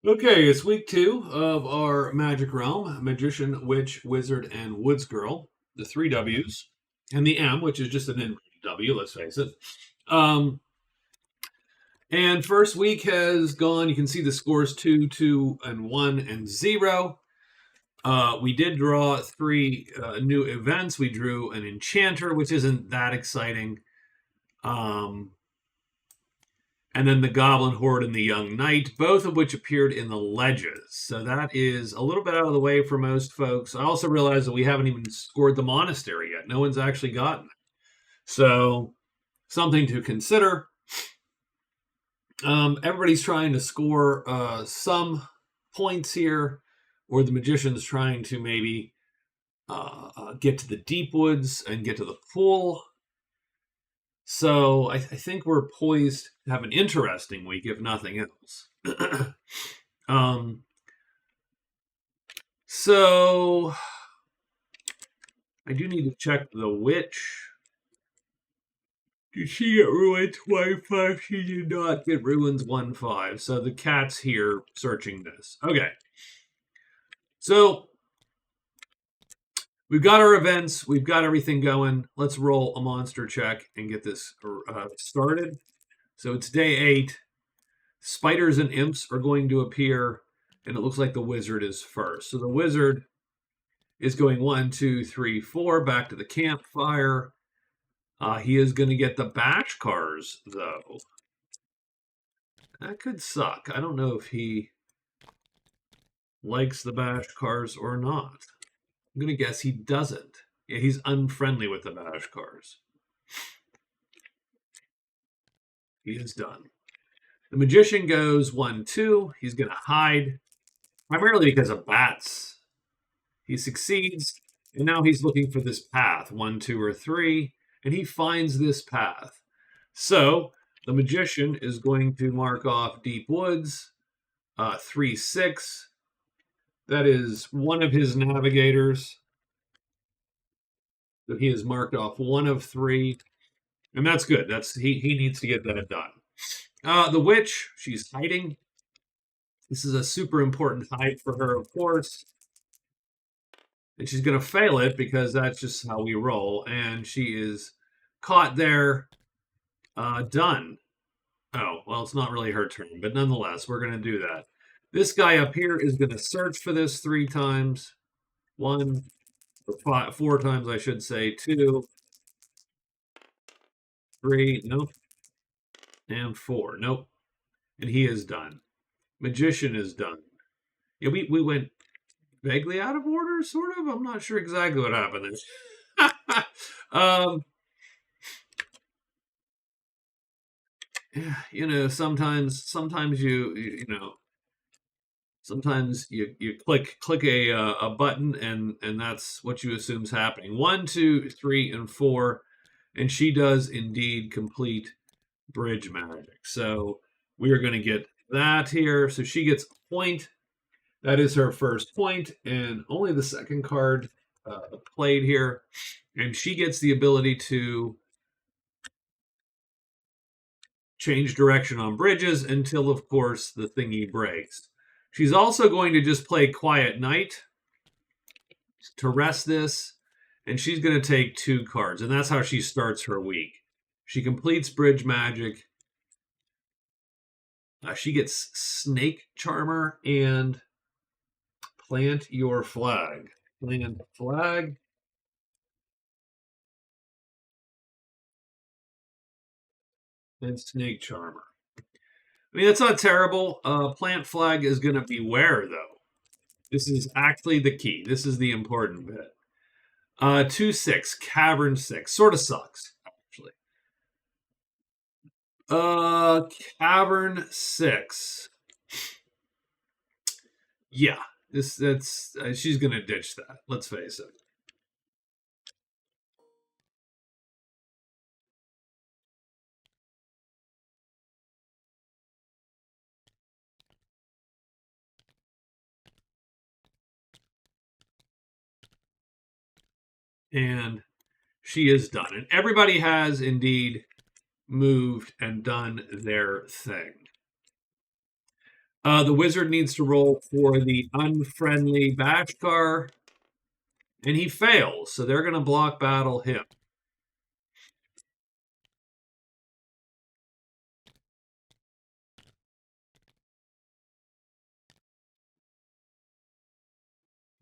Okay, it's week 2 of our Magic Realm: Magician, Witch, Wizard, and Woods Girl. The 3 W's and the M, which is just an inverted W. Let's face it. Um, and first week has gone. You can see the scores 2, 2, and 1, and 0. We did draw 3 new events. We drew an Enchanter, which isn't that exciting. And then the Goblin Horde and the Young Knight, both of which appeared in the ledges. So that is a little bit out of the way for most folks. I also realize that we haven't even scored the monastery yet. No one's actually gotten it. So something to consider. Everybody's trying to score some points here, or the magician's trying to maybe get to the deep woods and get to the pool. So I think we're poised to have an interesting week, if nothing else. So I do need to check the witch. Did she get ruined 25? She did not get ruins 1-5. So the cat's here searching this. Okay. So we've got our events. We've got everything going. Let's roll a monster check and get this started. So it's day 8. Spiders and imps are going to appear, and it looks like the wizard is first. So the wizard is going 1, 2, 3, 4 back to the campfire. He is going to get the bash cars, though. That could suck. I don't know if he likes the bash cars or not. I'm going to guess he doesn't. Yeah, he's unfriendly with the bash cars. He is done. The magician goes 1, 2. He's going to hide, primarily because of bats. He succeeds, and now he's looking for this path, 1, 2, or 3, and he finds this path. So the magician is going to mark off deep woods, 3, 6. That is one of his navigators. So he has marked off 1 of 3, and that's good. He needs to get that done. The witch, she's hiding. This is a super important hide for her, of course. And she's going to fail it because that's just how we roll. And she is caught there. Done. Oh, well, it's not really her turn, but nonetheless, we're going to do that. This guy up here is going to search for this 3 times. 1, or 5, 4 times, I should say. 2, 3, nope. And 4, nope. And he is done. Magician is done. Yeah, we went vaguely out of order, sort of. I'm not sure exactly what happened there. Sometimes you click a button and that's what you assume is happening. 1, 2, 3, and 4, and she does indeed complete bridge magic. So we are going to get that here. So she gets a point. That is her first point, and only the second card played here. And she gets the ability to change direction on bridges until, of course, the thingy breaks. She's also going to just play Quiet Night to rest this, and she's going to take 2 cards, and that's how she starts her week. She completes bridge magic. She gets Snake Charmer and Plant Your Flag. Plant flag. And Snake Charmer. I mean, that's not terrible. Plant flag is going to be where, though? This is actually the key. This is the important bit. 2, 6, Cavern 6. Sort of sucks, actually. Cavern 6. Yeah, that's she's going to ditch that. Let's face it. And she is done. And everybody has indeed moved and done their thing. The wizard needs to roll for the unfriendly Bashkar, and he fails, so they're going to block battle him.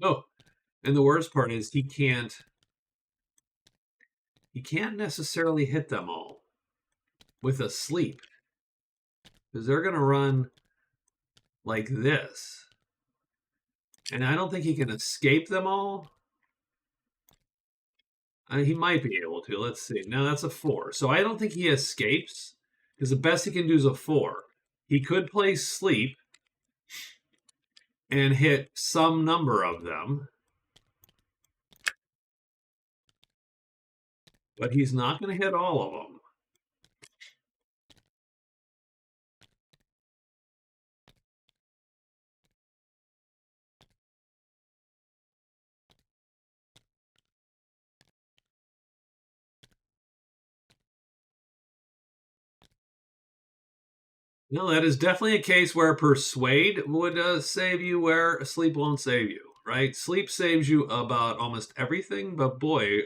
Oh, and the worst part is he can't necessarily hit them all with a sleep, because they're going to run like this. And I don't think he can escape them all. He might be able to. Let's see. No, that's a 4. So I don't think he escapes, because the best he can do is a 4. He could play sleep and hit some number of them, but he's not going to hit all of them. No, that is definitely a case where persuade would save you, where sleep won't save you, right? Sleep saves you about almost everything, but boy,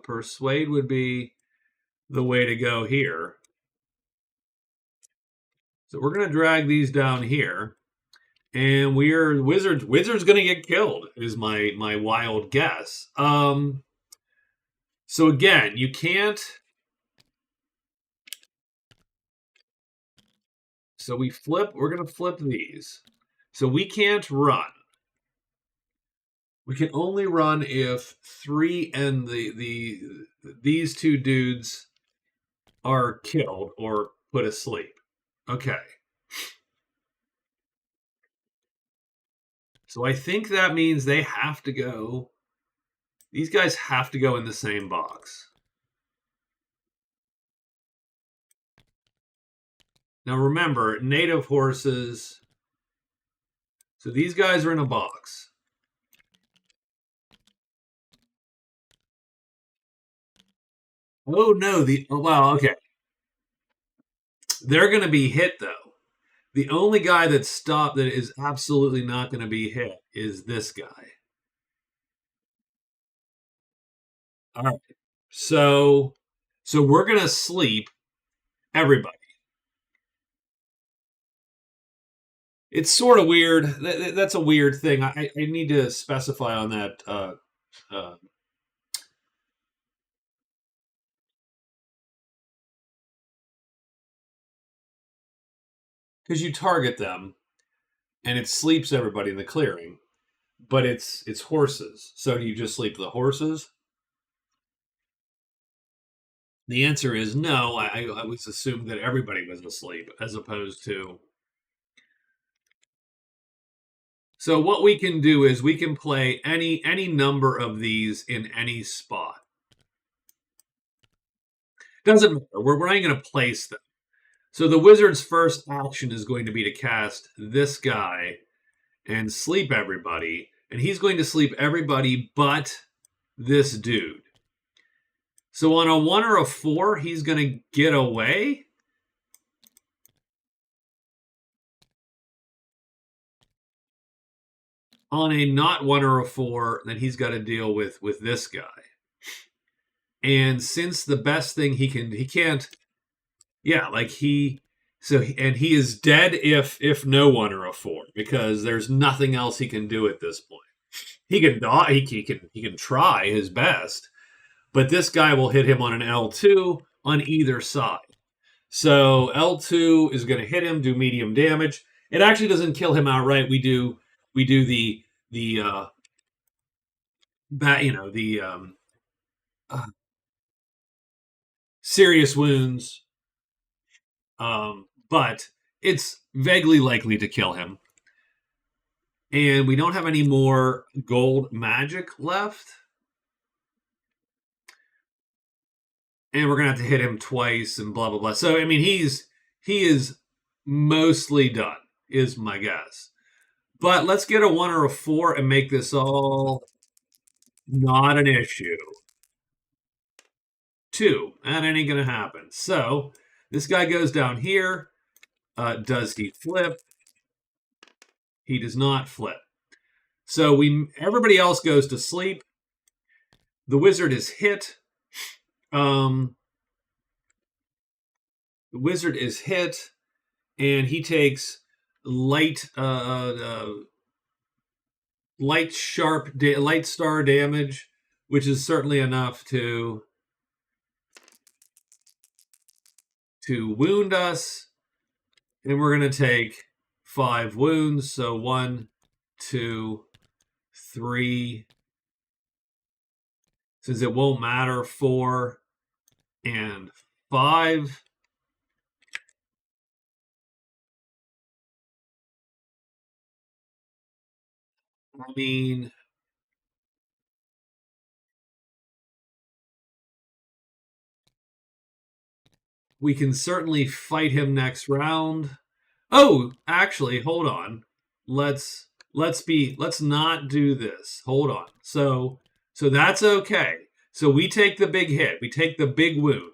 persuade would be the way to go here. So we're going to drag these down here, and we're wizards. Wizard's going to get killed is my wild guess. So again, you can't. So we flip. We're going to flip these. So we can't run. We can only run if 3 and these 2 dudes are killed or put asleep. Okay. So I think that means they have to go. These guys have to go in the same box. Now remember, native horses. So these guys are in a box. Oh no, well, okay. They're going to be hit though. The only guy that's stopped that is absolutely not going to be hit is this guy. All right. So we're going to sleep everybody. It's sort of weird. That's a weird thing. I need to specify on that. Because you target them, and it sleeps everybody in the clearing, but it's horses. So do you just sleep the horses? The answer is no. I was assumed that everybody was asleep, as opposed to. So what we can do is we can play any number of these in any spot. Doesn't matter. We're not going to place them. So the wizard's first action is going to be to cast this guy and sleep everybody. And he's going to sleep everybody but this dude. So on a 1 or a 4, he's going to get away. On a not 1 or a 4, then he's got to deal with this guy. And since the best thing he can't, yeah, like he is dead if no 1 or a 4, because there's nothing else he can do at this point. He can die. He can try his best, but this guy will hit him on an L2 on either side. So L2 is going to hit him, do medium damage. It actually doesn't kill him outright. We do the serious wounds, but it's vaguely likely to kill him. And we don't have any more gold magic left. And we're gonna have to hit him twice and blah blah blah. So I mean, he is mostly done, is my guess. But let's get a 1 or a 4 and make this all not an issue. 2, that ain't gonna happen. So this guy goes down here. Does he flip? He does not flip. So everybody else goes to sleep. The wizard is hit. The wizard is hit, and he takes light light star damage, which is certainly enough to wound us. And we're going to take 5 wounds. So 1, 2, 3. Since it won't matter, 4 and 5. I mean, we can certainly fight him next round. Oh, actually, hold on. Let's not do this. Hold on. So that's okay. So we take the big hit. We take the big wound.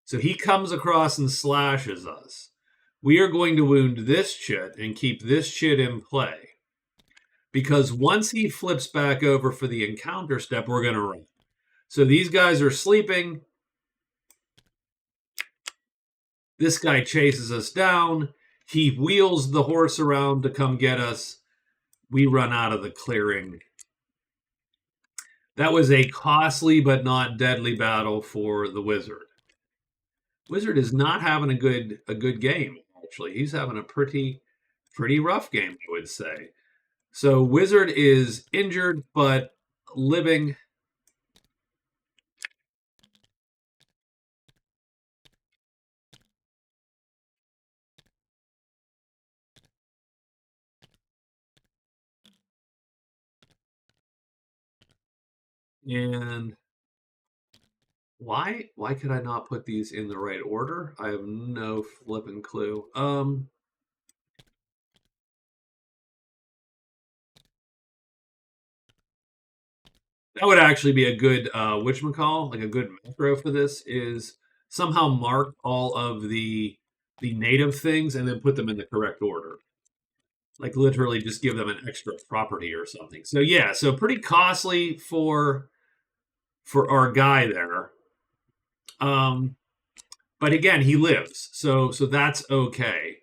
So he comes across and slashes us. We are going to wound this chit and keep this chit in play. Because once he flips back over for the encounter step, we're going to run. So these guys are sleeping. This guy chases us down. He wheels the horse around to come get us. We run out of the clearing. That was a costly but not deadly battle for the wizard. Wizard is not having a good game, actually. He's having a pretty rough game, I would say. So wizard is injured but living. And why could I not put these in the right order? I have no flipping clue. That would actually be a good whatchamacall, like a good macro for this is somehow mark all of the native things and then put them in the correct order. Like literally just give them an extra property or something. So yeah, so pretty costly for our guy there. But again, he lives. So that's okay.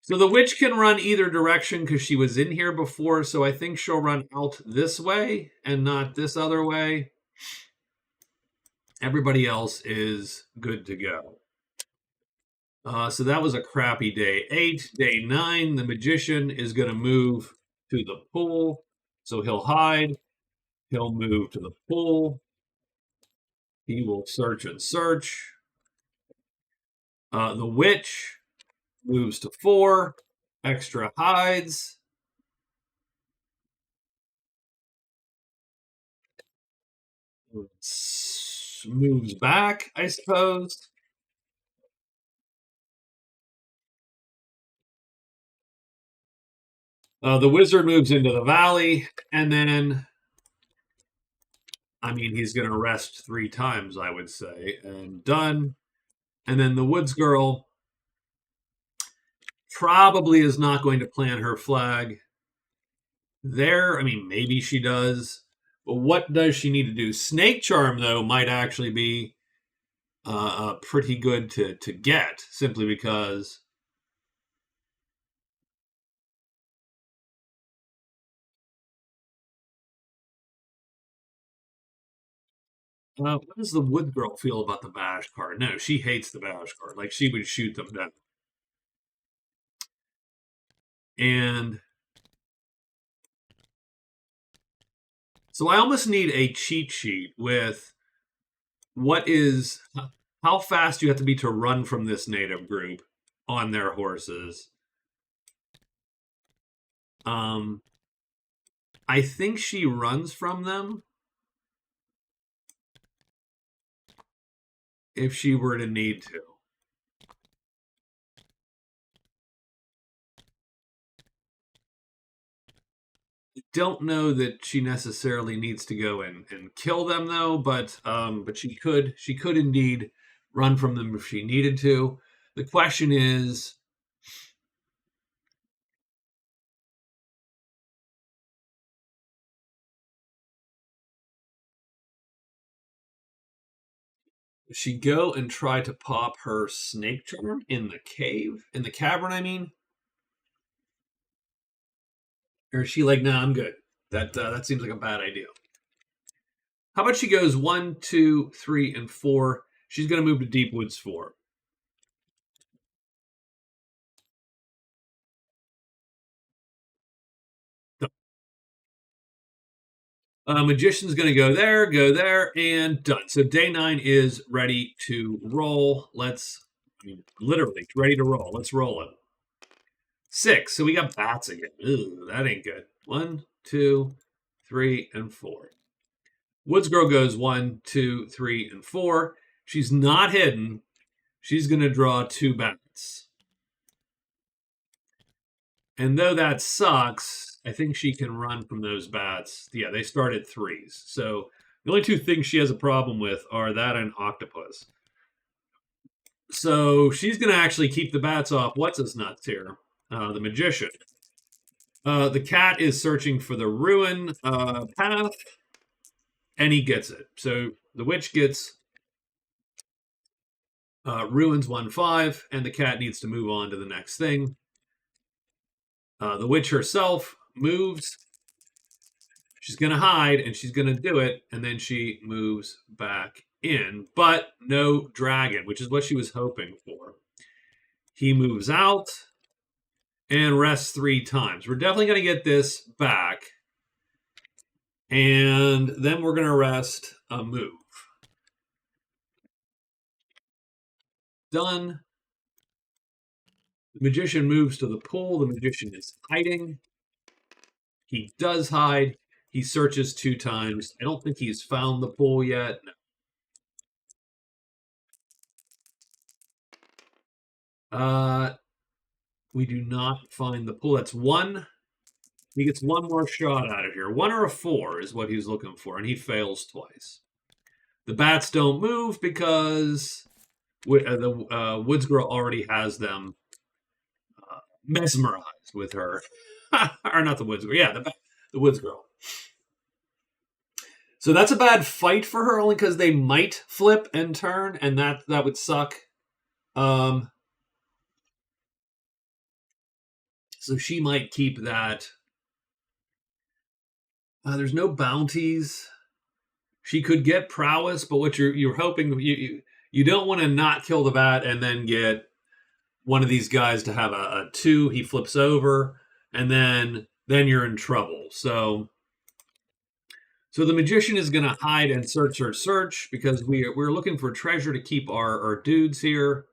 So the witch can run either direction because she was in here before, so I think she'll run out this way and not this other way. Everybody else is good to go. So that was a crappy day 8. Day 9, the magician is going to move to the pool. So he'll hide. He'll move to the pool. He will search and search. The witch moves to 4. Extra hides. Moves back, I suppose. The wizard moves into the valley, and then, I mean, he's going to rest 3 times, I would say, and done. And then the woods girl probably is not going to plant her flag there. I mean, maybe she does. But what does she need to do? Snake charm, though, might actually be pretty good to get, simply because what does the wood girl feel about the bash card? No, she hates the bash card. Like, she would shoot them down. And so I almost need a cheat sheet with how fast you have to be to run from this native group on their horses. I think she runs from them if she were to need to. Don't know that she necessarily needs to go and kill them though, but she could indeed run from them if she needed to. The question is, she go and try to pop her snake charm in the cave? In the cavern, I mean? Or is she like, nah, I'm good? That seems like a bad idea. How about she goes 1, 2, 3, and 4? She's going to move to Deep Woods 4. Magician's going to go there, and done. So day 9 is ready to roll. Literally ready to roll. Let's roll it. 6. So we got bats again. Ooh, that ain't good. 1, 2, 3, and 4. Woods Girl goes 1, 2, 3, and 4. She's not hidden. She's going to draw 2 bats. And though that sucks, I think she can run from those bats. Yeah, they start at 3s. So the only 2 things she has a problem with are that and octopus. So she's going to actually keep the bats off. What's his nuts here? The magician. The cat is searching for the ruin path, and he gets it. So the witch gets ruins 1, 5, and the cat needs to move on to the next thing. The witch herself moves. She's going to hide, and she's going to do it, and then she moves back in, but no dragon, which is what she was hoping for. He moves out and rests 3 times. We're definitely going to get this back, and then we're going to rest a move. Done. The magician moves to the pool. The magician is hiding. He does hide. He searches 2 times. I don't think he's found the pool yet. No. We do not find the pool. That's 1. He gets 1 more shot out of here. 1 or a 4 is what he's looking for, and he fails twice. The bats don't move because the Woods Girl already has them mesmerized with her. Or not the Woods Girl. Yeah, the Woods Girl. So that's a bad fight for her, only because they might flip and turn, and that would suck. So she might keep that. There's no bounties. She could get prowess, but what you're hoping you don't want to not kill the bat and then get one of these guys to have a 2. He flips over, and then you're in trouble. So the magician is going to hide and search because we're looking for treasure to keep our dudes here.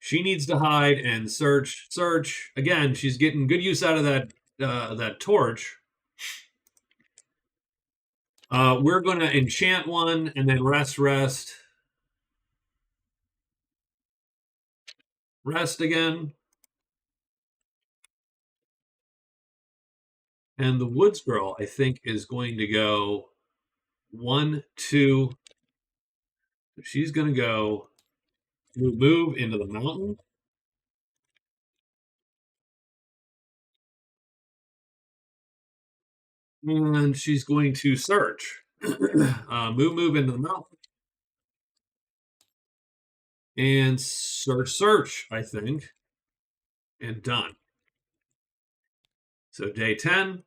She needs to hide and search. Again, she's getting good use out of that torch. We're going to enchant 1 and then rest. Rest again. And the Woods Girl, I think, is going to go 1, 2. She's going to go move into the mountain. And she's going to search. Move into the mountain. And search, I think. And done. So day 10.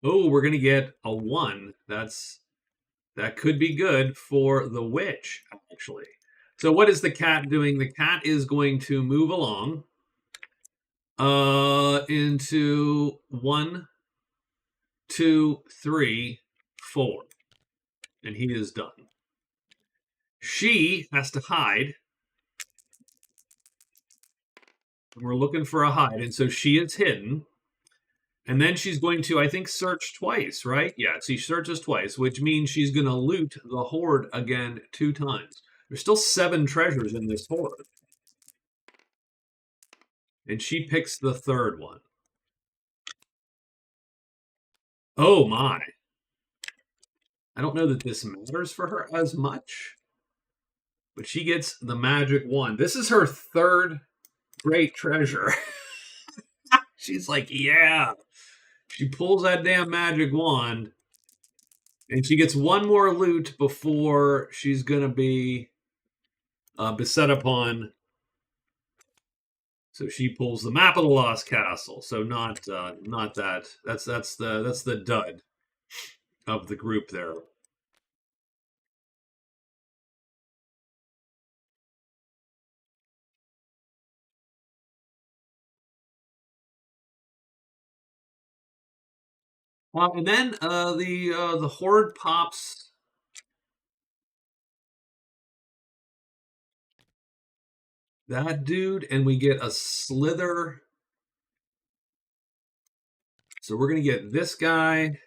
Oh, we're going to get a 1. That could be good for the witch, actually. So what is the cat doing? The cat is going to move along into 1, 2, 3, 4. And he is done. She has to hide. We're looking for a hide, and so she is hidden. And then she's going to, I think, search twice, right? Yeah, she searches twice, which means she's going to loot the hoard again 2 times. There's still 7 treasures in this hoard. And she picks the 3rd one. Oh, my. I don't know that this matters for her as much. But she gets the magic wand. This is her 3rd great treasure. She's like, yeah. She pulls that damn magic wand. And she gets one more loot before she's going to be beset upon. So she pulls the map of the Lost Castle. So not that. That's the dud of the group there. And then the horde pops that dude, and we get a slither. So we're gonna get this guy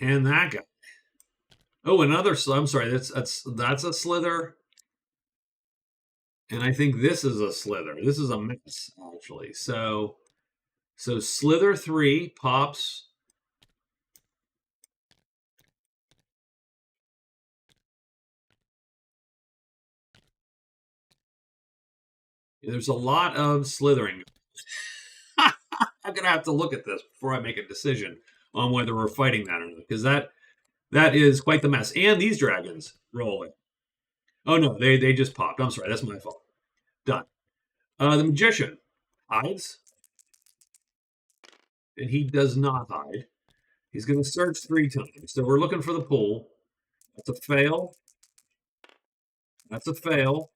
and that guy. Oh, another. I'm sorry. That's a slither, and I think this is a slither. This is a mess actually. So slither 3 pops. There's a lot of slithering. I'm gonna have to look at this before I make a decision on whether we're fighting that or not, because that is quite the mess. And these dragons rolling. Oh no, they just popped. I'm sorry, that's my fault. Done. The magician hides, and he does not hide. He's going to search 3 times. So we're looking for the pool. That's a fail. That's a fail.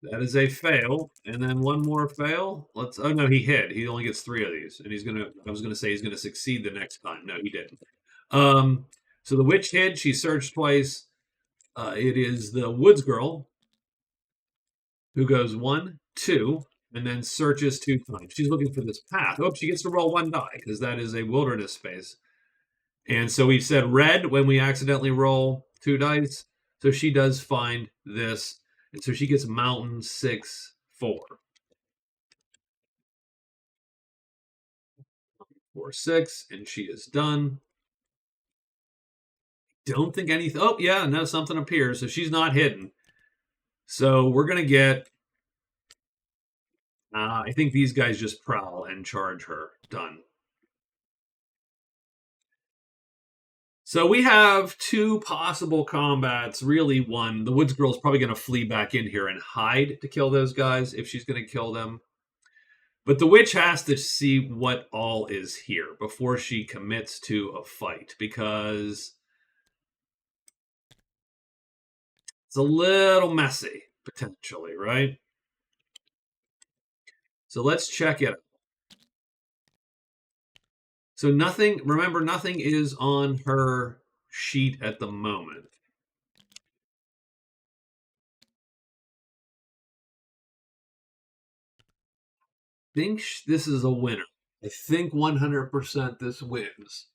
That is a fail. And then one more fail. Oh no, he hid. He only gets 3 of these. And I was gonna say he's gonna succeed the next time. No, he didn't. So the witch hid, she searched twice. It is the woods girl who goes 1, 2, and then searches 2 times. She's looking for this path. Oh, she gets to roll 1 die because that is a wilderness space. And so we said red when we accidentally roll 2 dice. So she does find this. And so she gets mountain 6, 4. 4, 6, and she is done. Don't think anything. Oh, yeah, no, something appears. So she's not hidden. So we're going to get. I think these guys just prowl and charge her. Done. So we have 2 possible combats. Really, one. The woods girl is probably going to flee back in here and hide to kill those guys if she's going to kill them. But the witch has to see what all is here before she commits to a fight, because it's a little messy, potentially, right? So let's check it out. So remember, nothing is on her sheet at the moment. I think this is a winner. I think 100% this wins.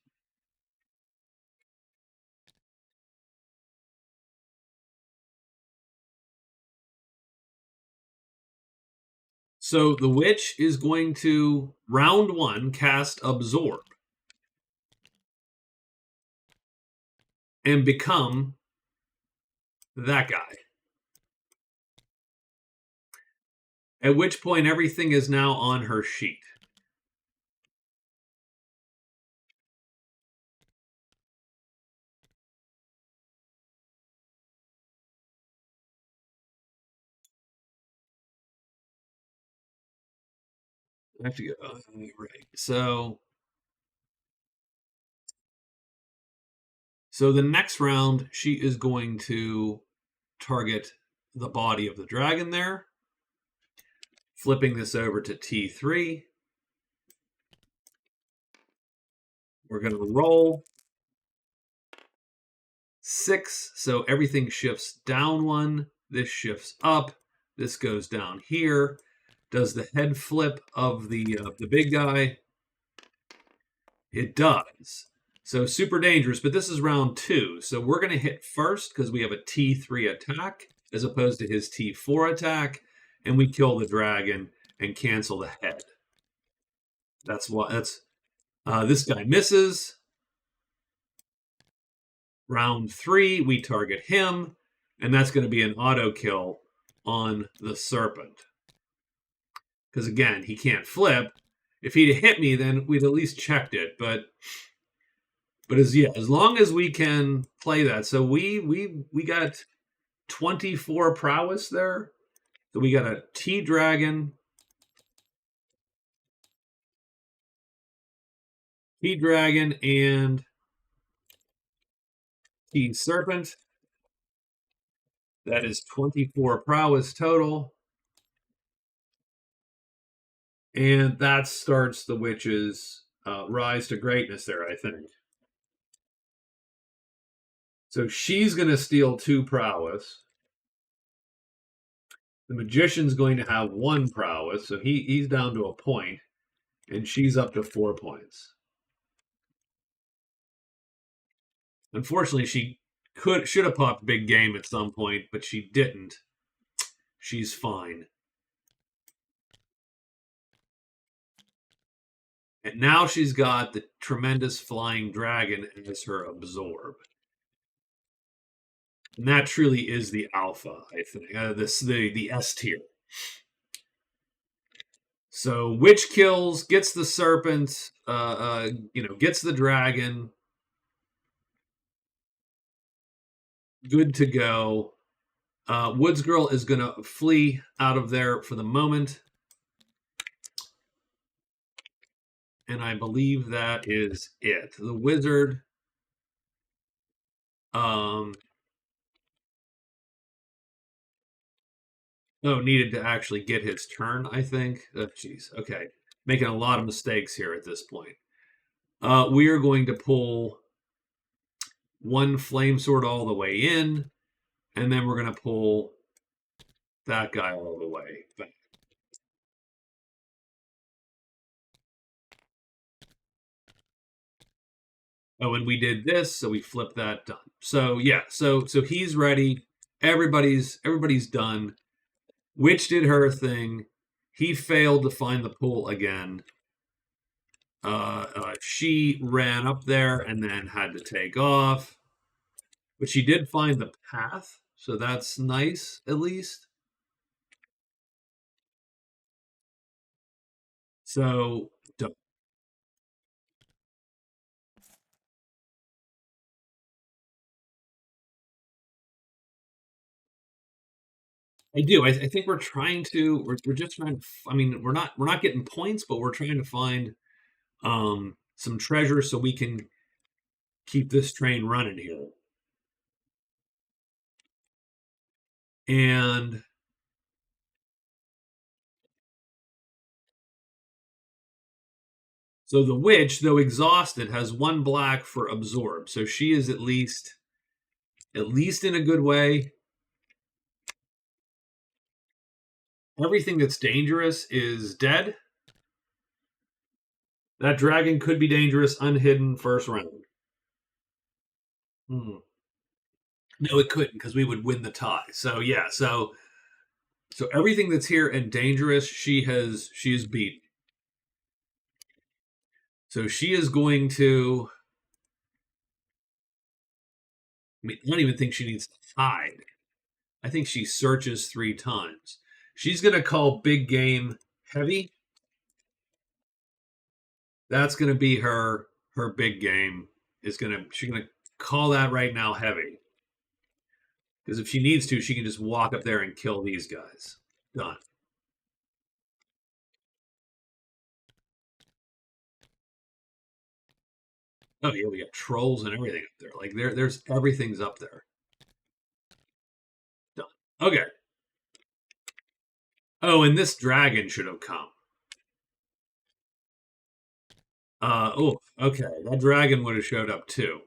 So the witch is going to, round 1, cast Absorb and become that guy. At which point everything is now on her sheet. I have to go. Right. So the next round, she is going to target the body of the dragon there. Flipping this over to T3. We're going to roll 6. So everything shifts down 1. This shifts up. This goes down here. Does the head flip of the big guy? It does. So super dangerous, but this is round 2. So we're going to hit first because we have a T3 attack as opposed to his T4 attack, and we kill the dragon and cancel the head. This guy misses. Round 3, we target him, and that's going to be an auto kill on the serpent. Because again, he can't flip, If he'd hit me, then we'd at least checked it. But as long as we can play that. So we got 24 prowess there. So we got a T dragon, and T serpent. That is 24 prowess total. And that starts the witch's rise to greatness there, I think. So she's going to steal 2 prowess. The magician's going to have 1 prowess, so he's down to a point, and she's up to 4 points. Unfortunately, she should have popped big game at some point, but she didn't. She's fine. And now she's got the tremendous flying dragon as her absorb. And that truly is the alpha, I think. The S tier. So witch kills, gets the serpent, gets the dragon. Good to go. Woods Girl is going to flee out of there for the moment. And I believe that is it. The wizard needed to actually get his turn, I think. Jeez, okay. Making a lot of mistakes here at this point. We are going to pull 1 flame sword all the way in, and then we're going to pull that guy all the way back. Oh, and we did this, so we flipped that, done. So yeah, so he's ready. Everybody's done. Witch did her thing. He failed to find the pool again. She ran up there and then had to take off. But she did find the path, so that's nice, at least. So, I do. I think we're trying to. We're just trying to. I mean, we're not getting points, but we're trying to find some treasure so we can keep this train running here. And so the witch, though exhausted, has 1 black for absorb. So she is at least in a good way. Everything that's dangerous is dead. That dragon could be dangerous, unhidden, first round. No, it couldn't, because we would win the tie. So yeah, so everything that's here and dangerous, she is beat. So she is going to. I don't even think she needs to hide. I think she searches 3 times. She's going to call big game heavy. That's going to be her big game. She's going to call that right now heavy. Because if she needs to, she can just walk up there and kill these guys. Done. Oh yeah, we got trolls and everything up there. Like there's everything's up there. Done. Okay. Oh, and this dragon should have come. Okay. That dragon would have showed up too.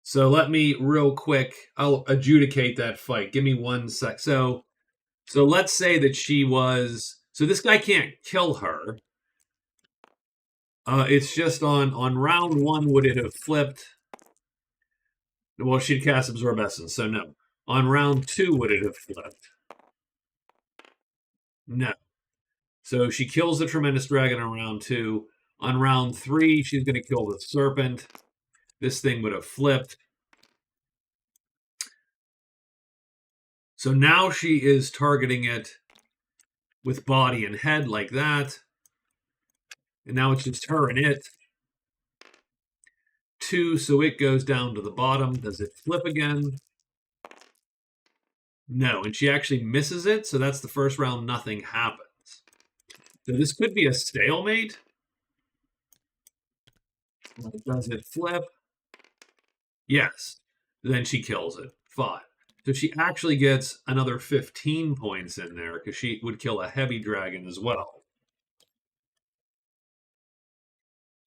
So let me real quick. I'll adjudicate that fight. Give me 1 sec. So let's say that she was. So this guy can't kill her. It's just on round 1 would it have flipped? Well, she'd cast Absorb Essence, so no. On round 2 would it have flipped? No. So she kills the Tremendous Dragon on round 2. On round 3, she's going to kill the Serpent. This thing would have flipped. So now she is targeting it with body and head like that. And now it's just her and it. 2, so it goes down to the bottom. Does it flip again? No, and she actually misses it, so that's the first round, nothing happens. So this could be a stalemate. Does it flip? Yes. Then she kills it. 5. So she actually gets another 15 points in there because she would kill a heavy dragon as well.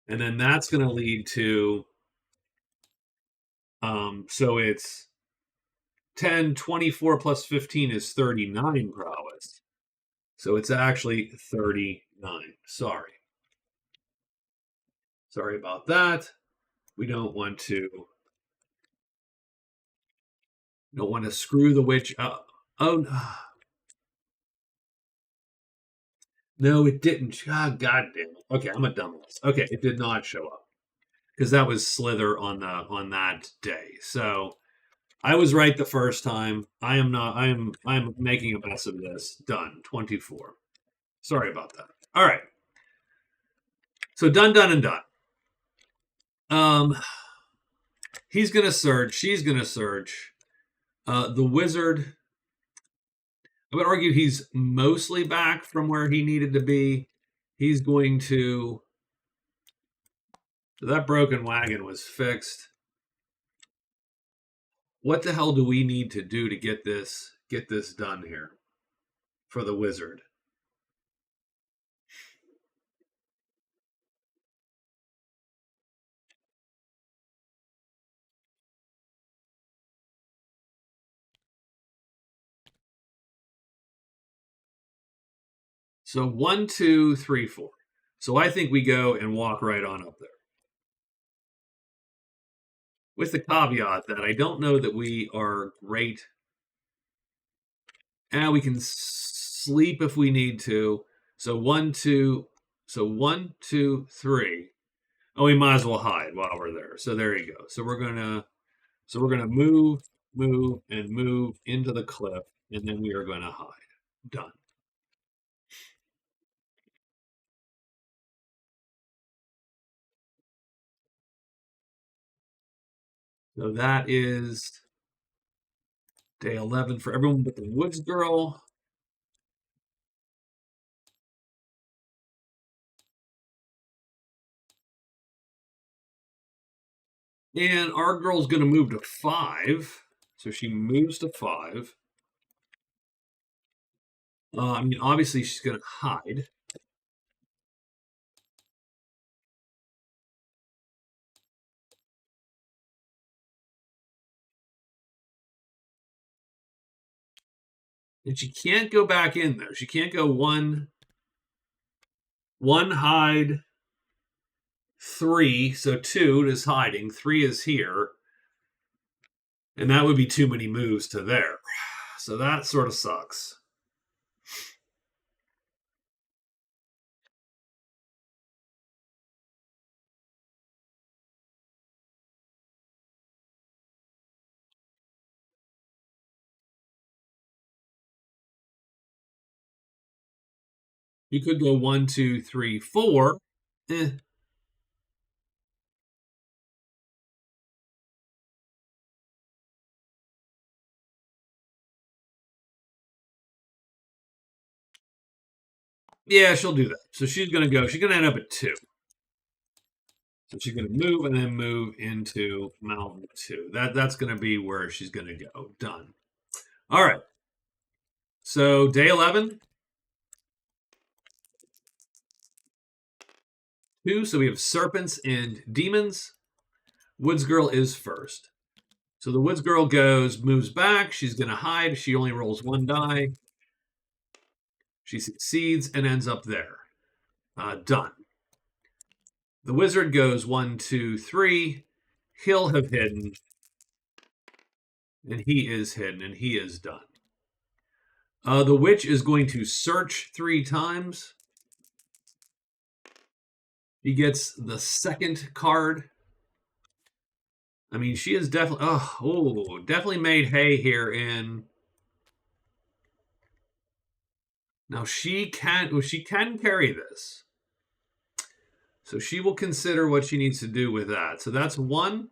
And then that's going to lead to, so it's 10, 24 plus 15 is 39 prowess. So it's actually 39. Sorry. Sorry about that. We don't want to screw the witch up. Oh, no, it didn't. God damn it. Okay, I'm a dumbass. Okay, it did not show up because that was Slither on that day. So I was right the first time. I am not. I'm making a mess of this. Done. 24. Sorry about that. All right. So done, and done. He's gonna surge. She's gonna surge. The wizard, I would argue he's mostly back from where he needed to be. He's going to. So that broken wagon was fixed. What the hell do we need to do to get this done here for the wizard? So 1, 2, 3, 4. So I think we go and walk right on up there. With the caveat that I don't know that we are great. And we can sleep if we need to. So 1, 2. So 1, 2, 3. Oh, we might as well hide while we're there. So there you go. So we're gonna move, and move into the cliff, and then we are gonna hide. Done. So that is day 11 for everyone but the Woods Girl. And our girl's going to move to 5. So she moves to 5. I mean, obviously, she's going to hide. And she can't go back in there. She can't go one hide, 3. So 2 is hiding. 3 is here. And that would be too many moves to there. So that sort of sucks. You could go 1, 2, 3, 4. Yeah, she'll do that. So she's going to go. She's going to end up at 2. So she's going to move and then move into Mountain 2. That's going to be where she's going to go. Done. All right. So day 11. 2. So we have serpents and demons. Woods Girl is first. So the Woods Girl moves back. She's going to hide. She only rolls 1 die. She succeeds and ends up there. Done. The wizard goes 1, 2, 3. He'll have hidden. And he is hidden, and he is done. The witch is going to search 3 times. He gets the second card. I mean, she is definitely, definitely made hay here in Now she can carry this. So she will consider what she needs to do with that. So that's one.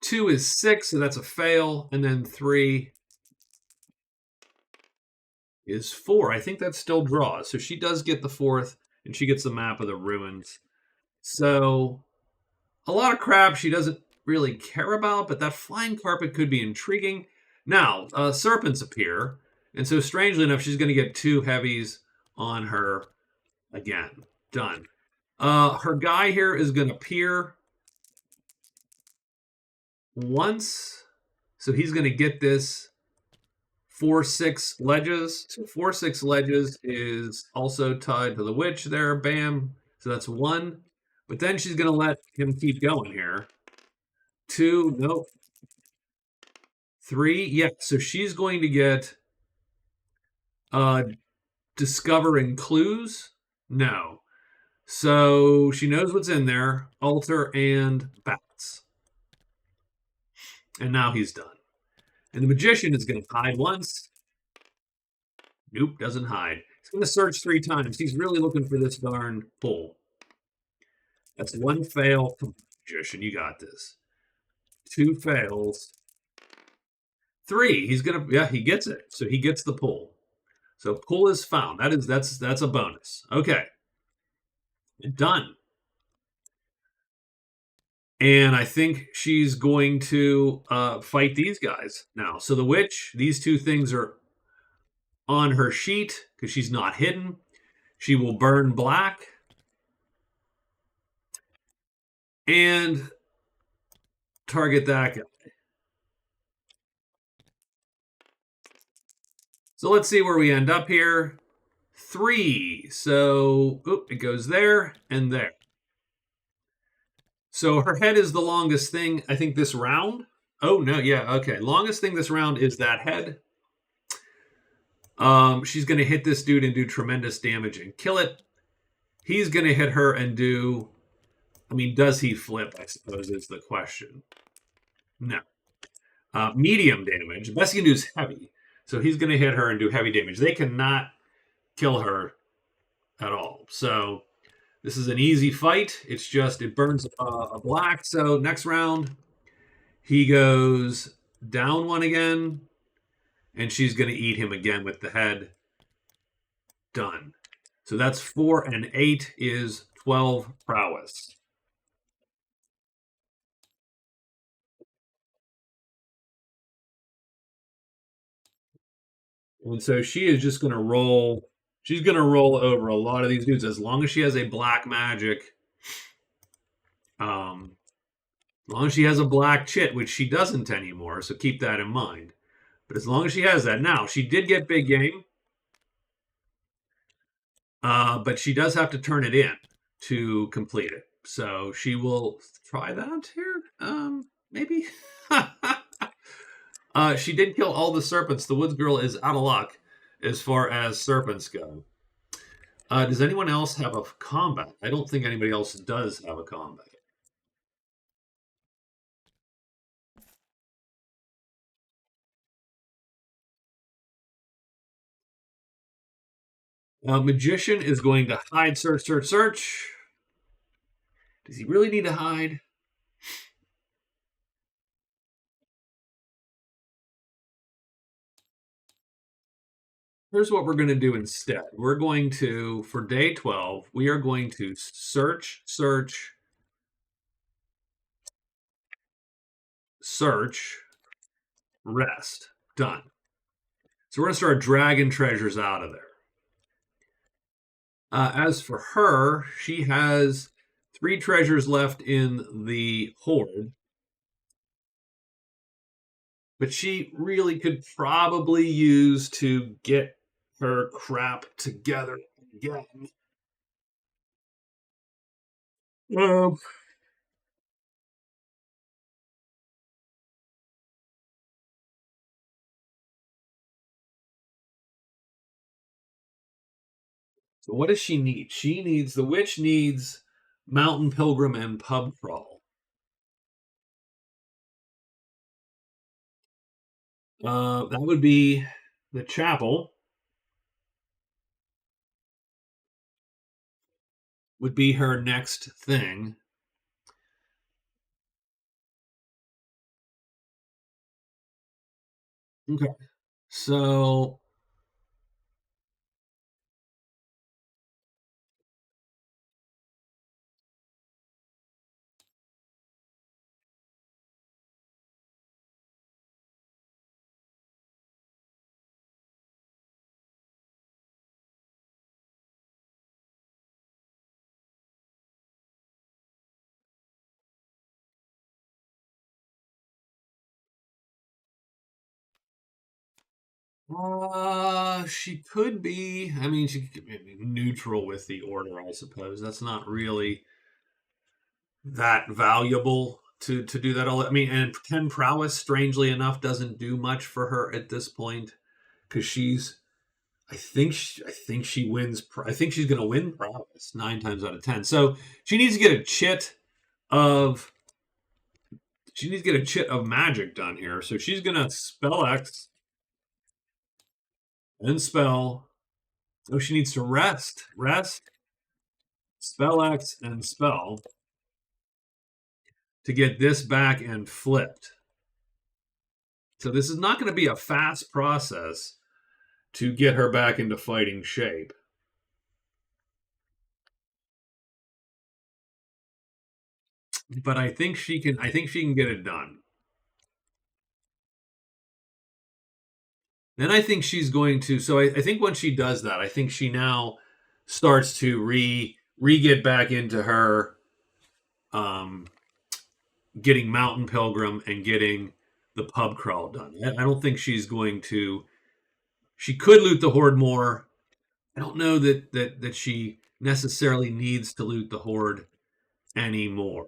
Two is six, so that's a fail. And then three is four. I think that still draws. So she does get the fourth, and she gets the map of the ruins. So a lot of crap she doesn't really care about, but that flying carpet could be intriguing. Now, serpents appear, and so strangely enough, she's going to get two heavies on her again. Done. Her guy here is going to appear once, so he's going to get this 4-6 ledges. So 4-6 ledges is also tied to the witch there. Bam. So that's one. But then she's going to let him keep going here. Two, nope. Three, yeah. So she's going to get discovering clues. No. So she knows what's in there. Altar and bats. And now he's done. And the magician is going to hide once. Nope, doesn't hide. He's going to search 3 times. He's really looking for this darn pull. That's one fail. Come on, magician, you got this. 2 fails. 3. He's going to, yeah, he gets it. So he gets the pull. So pull is found. That's a bonus. Okay. Done. And I think she's going to fight these guys now. So the witch, these 2 things are on her sheet because she's not hidden. She will burn black. And target that guy. So let's see where we end up here. 3. So it goes there and there. So her head is the longest thing, I think, this round. Oh, no, yeah, okay. Longest thing this round is that head. She's going to hit this dude and do tremendous damage and kill it. He's going to hit her and do... I mean, does he flip, I suppose, is the question. No. Medium damage. The best he can do is heavy. So he's going to hit her and do heavy damage. They cannot kill her at all. So this is an easy fight. It's just, it burns a black. So next round, he goes down one again. And she's going to eat him again with the head. Done. So that's 4 and 8 is 12 prowess. And so she is just going to roll. She's going to roll over a lot of these dudes as long as she has a black magic. As long as she has a black chit, which she doesn't anymore, so keep that in mind. But as long as she has that. Now, she did get big game. But she does have to turn it in to complete it. So she will try that here. Maybe. She did kill all the serpents. The Woods Girl is out of luck as far as serpents go. Does anyone else have a combat? I don't think anybody else does have a combat. Magician is going to hide, search, search, search. Does he really need to hide? Here's what we're going to do instead. We're going to, for day 12, we are going to search, search, search, rest. Done. So we're going to start dragging treasures out of there. As for her, she has 3 treasures left in the hoard. But she really could probably use to get her crap together again. Um, so what does she need? She needs, the witch needs Mountain Pilgrim and Pub Crawl. That would be the chapel. Would be her next thing. Okay. So she could be. I mean, she could be neutral with the order, I suppose. That's not really that valuable to do that all. I mean, and 10 prowess, strangely enough, doesn't do much for her at this point because she's. I think she wins. I think she's going to win prowess 9 times out of 10. So she needs to get a chit of. She needs to get a chit of magic done here. So she's going to spell X and spell. Oh, she needs to rest, spell X, and spell to get this back and flipped. So this is not going to be a fast process to get her back into fighting shape. But I think she can. I think she can get it done. Then I think she's going to. So I think once she does that, I think she now starts to re get back into her um, getting Mountain Pilgrim and getting the pub crawl done. I don't think she's going to. She could loot the horde more. I don't know that she necessarily needs to loot the horde anymore.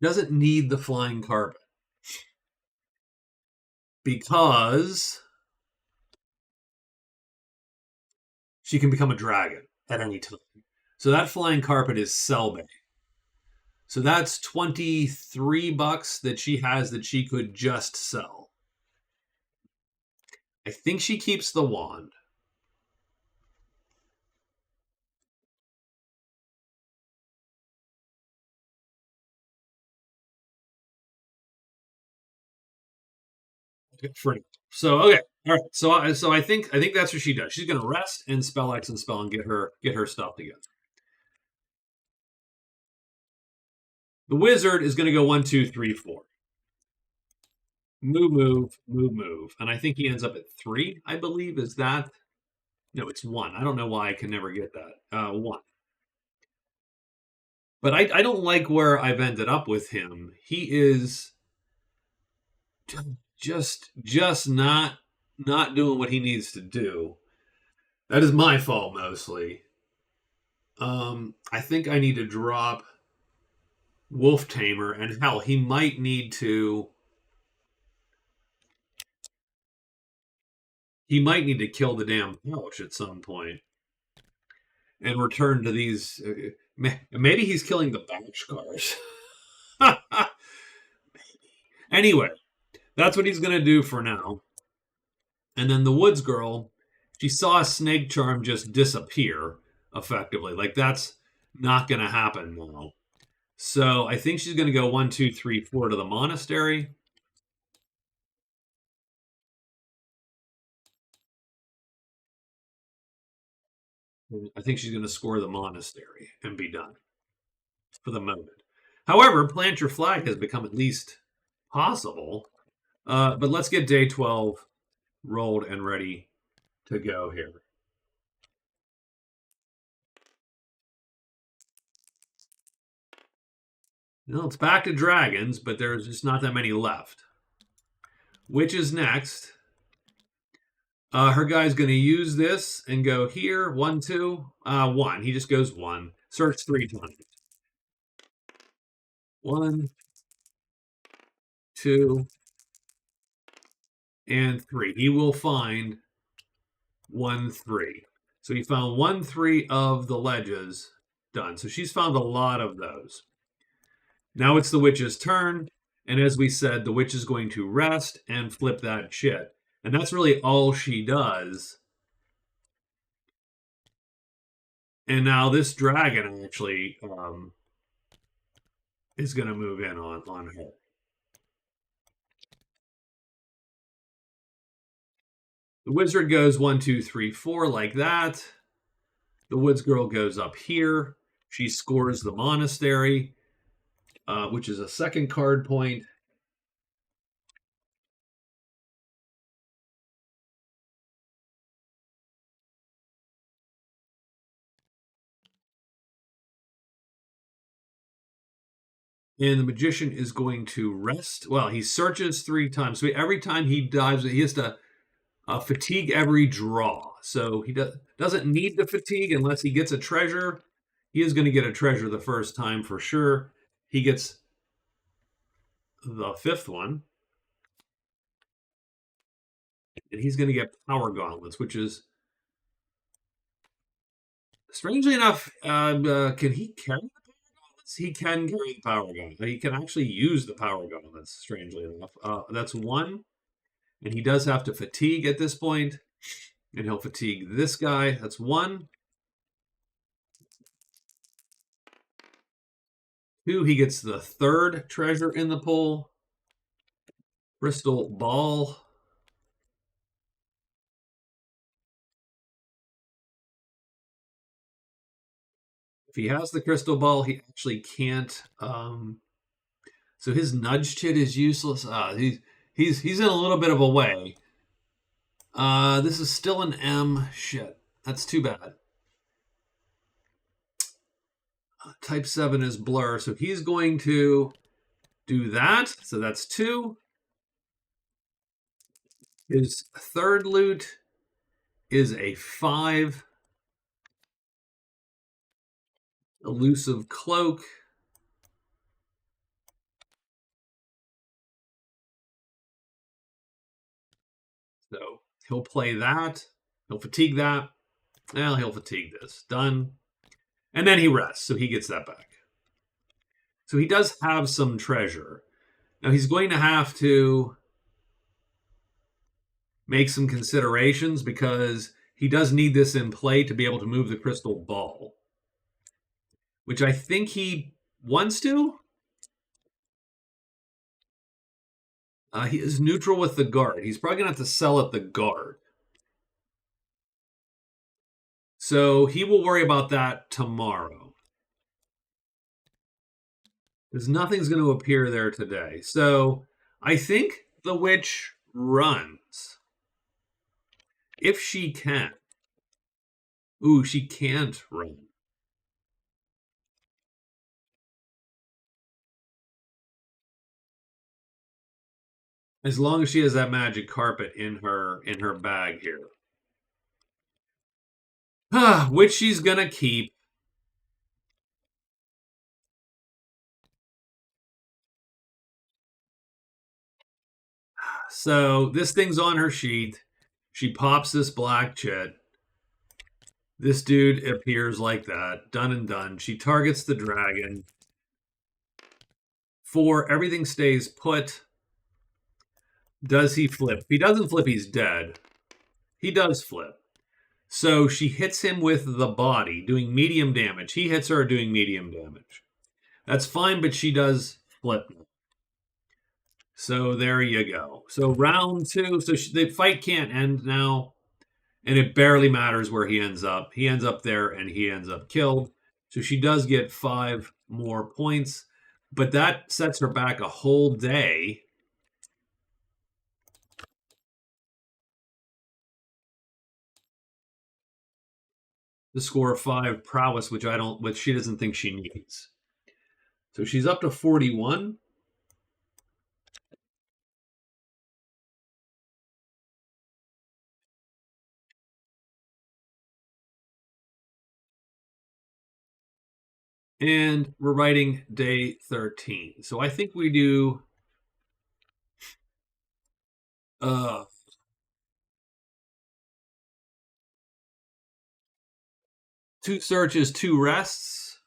Doesn't need the flying carpet because she can become a dragon at any time. So that flying carpet is Selbay. So that's $23 that she has that she could just sell. I think she keeps the wand. For so okay, all right. So I think that's what she does. She's going to rest and spell X and spell and get her stuff together. The wizard is going to go 1, 2, 3, 4. Move, move, move, move, and I think he ends up at 3. I believe is that. No, it's 1. I don't know why I can never get that. 1. But I don't like where I've ended up with him. He is just not doing what he needs to do. That is my fault mostly. I think I need to drop Wolf Tamer, and hell, he might need to. He might need to kill the damn pouch at some point and return to these. Maybe he's killing the batch cars. Anyway, that's what he's going to do for now. And then the Woods girl, she saw a snake charm just disappear effectively. Like that's not going to happen now. So I think she's going to go 1, 2, 3, 4 to the monastery. I think she's going to score the monastery and be done for the moment. However, plant your flag has become at least possible. But let's get day 12 rolled and ready to go here. Well, it's back to dragons, but there's just not that many left. Which is next? Her guy's going to use this and go here. 1, 2, 1. He just goes 1. Search 3 times. 1, 2, and 3. He will find 1, 3. So he found 1, 3 of the ledges done. So she's found a lot of those. Now it's the witch's turn. And as we said, the witch is going to rest and flip that shit. And that's really all she does. And now this dragon actually is going to move in on her. The wizard goes 1, 2, 3, 4 like that. The woods girl goes up here. She scores the monastery, which is a second card point. And the magician is going to rest. Well, he searches 3 times. So every time he dives, he has to fatigue every draw. So he doesn't need to fatigue unless he gets a treasure. He is going to get a treasure the first time for sure. He gets the 5th one. And he's going to get power gauntlets, which is strangely enough. Can he carry the power gauntlets? He can carry the power gauntlets. He can actually use the power gauntlets. Strangely enough, that's 1, and he does have to fatigue at this point, and he'll fatigue this guy. That's 1. 2. He gets the 3rd treasure in the pool. Crystal ball. If he has the crystal ball, he actually can't. So his nudge chit is useless. He's in a little bit of a way. This is still an M. Shit, that's too bad. Type 7 is blur, so he's going to do that. So that's 2. His 3rd loot is a 5. Elusive cloak. So he'll play that. He'll fatigue that. Well, he'll fatigue this. Done. And then he rests, so he gets that back. So he does have some treasure. Now he's going to have to make some considerations because he does need this in play to be able to move the crystal ball, which I think he wants to. He is neutral with the guard. He's probably going to have to sell at the guard. So he will worry about that tomorrow. Because nothing's going to appear there today. So I think the witch runs. If she can. Ooh, she can't run. As long as she has that magic carpet in her bag here. Which she's going to keep. So this thing's on her sheet. She pops this black chit. This dude appears like that. Done and done. She targets the dragon. 4, everything stays put. Does he flip? If he doesn't flip, he's dead. He does flip. So she hits him with the body, doing medium damage. He hits her doing medium damage. That's fine, but she does flip. So there you go. So round 2. So the fight can't end now. And it barely matters where he ends up. He ends up there and he ends up killed. So she does get 5 more points. But that sets her back a whole day. The score of 5 prowess, which she doesn't think she needs. So she's up to 41. And we're writing day 13. So I think we do 2 searches, 2 rests.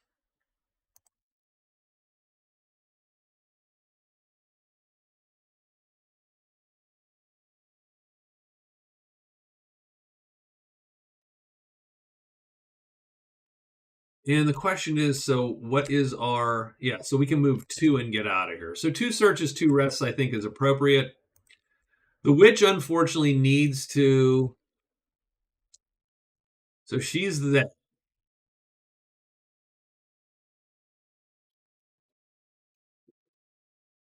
And the question is, so what is our, yeah, so we can move 2 and get out of here. So 2 searches, 2 rests, I think is appropriate. The witch, unfortunately, needs to, so she's the,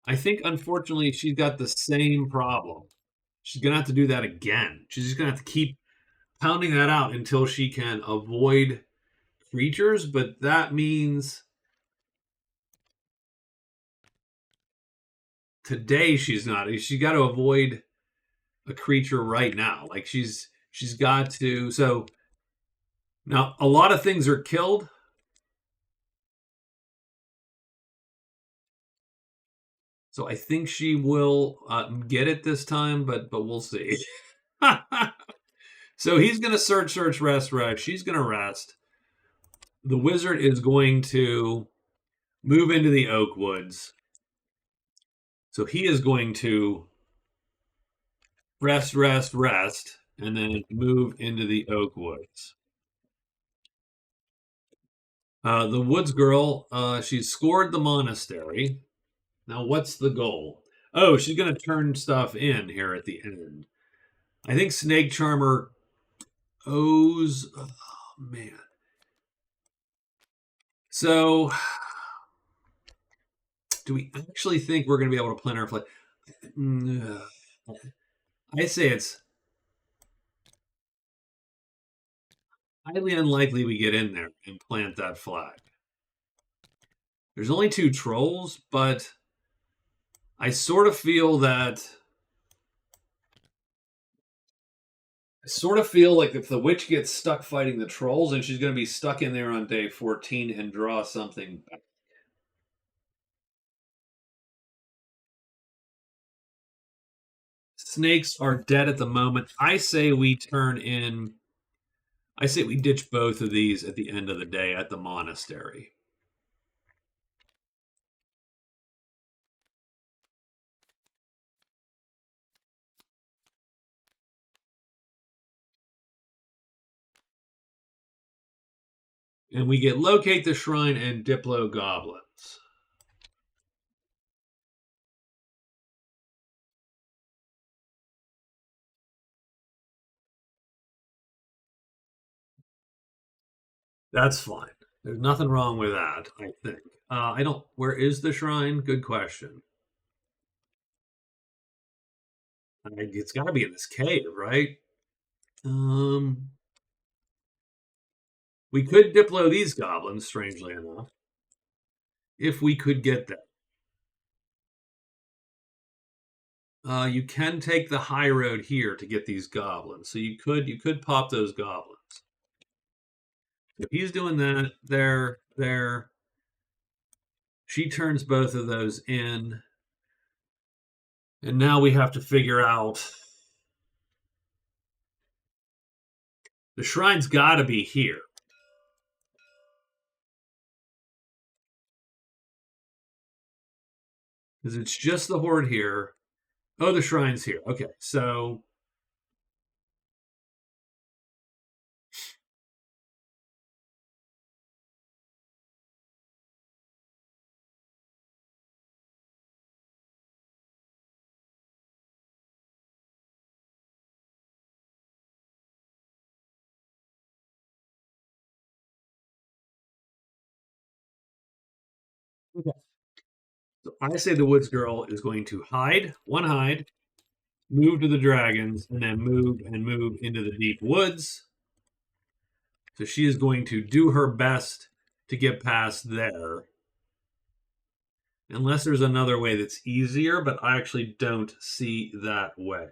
I think, unfortunately, she's got the same problem. She's going to have to do that again. She's just going to have to keep pounding that out until she can avoid creatures, but that means today she's not. She's got to avoid a creature right now. Like she's got to. So now a lot of things are killed. So I think she will get it this time, but we'll see. So he's going to search, rest. She's going to rest. The wizard is going to move into the oak woods. So he is going to rest, and then move into the oak woods. The woods girl, she's scored the monastery. Now, what's the goal? Oh, she's going to turn stuff in here at the end. I think Snake Charmer owes. Oh, man. So, do we actually think we're going to be able to plan our play? I say it's highly unlikely we get in there and plant that flag. There's only 2 trolls, but I sort of feel that. I sort of feel like if the witch gets stuck fighting the trolls, and she's going to be stuck in there on day 14 and draw something back. Snakes are dead at the moment. I say we turn in. I say we ditch both of these at the end of the day at the monastery. And we get locate the shrine and Diplo goblins. That's fine. There's nothing wrong with that, I think. I don't. Where is the shrine? Good question. It's got to be in this cave, right? We could Diplo these goblins, strangely enough, if we could get them. You can take the high road here to get these goblins, so you could pop those goblins. If he's doing that, there, she turns both of those in, and now we have to figure out. The shrine's got to be here. Because it's just the horde here. Oh, the shrine's here. Okay, so. Okay. So I say the woods girl is going to hide, move to the dragons, and then move into the deep woods. So she is going to do her best to get past there. Unless there's another way that's easier, but I actually don't see that way.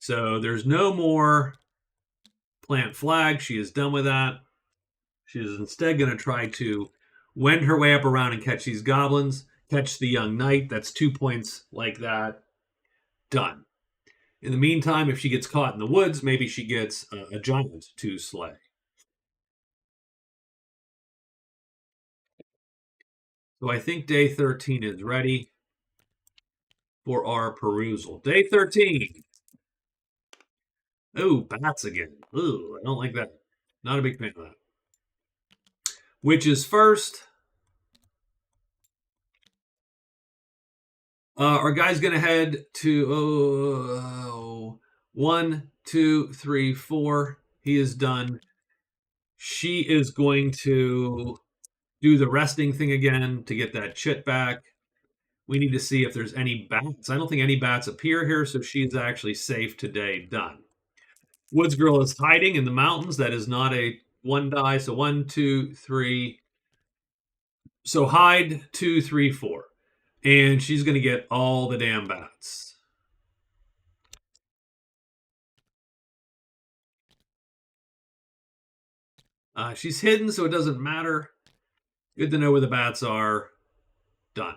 So there's no more plant flag. She is done with that. She is instead going to try to wend her way up around and catch these goblins, catch the young knight. That's 2 points like that. Done. In the meantime, if she gets caught in the woods, maybe she gets a giant to slay. So I think day 13 is ready for our perusal. Day 13. Oh, bats again. Ooh, I don't like that. Not a big fan of that. Which is first. Our guy's going to head to 1, 2, 3, 4. He is done. She is going to do the resting thing again to get that chit back. We need to see if there's any bats. I don't think any bats appear here, so she's actually safe today. Done. Woods Girl is hiding in the mountains. That is not a one die. So 1, 2, 3. So hide 2, 3, 4. And she's going to get all the damn bats. She's hidden, so it doesn't matter. Good to know where the bats are. Done.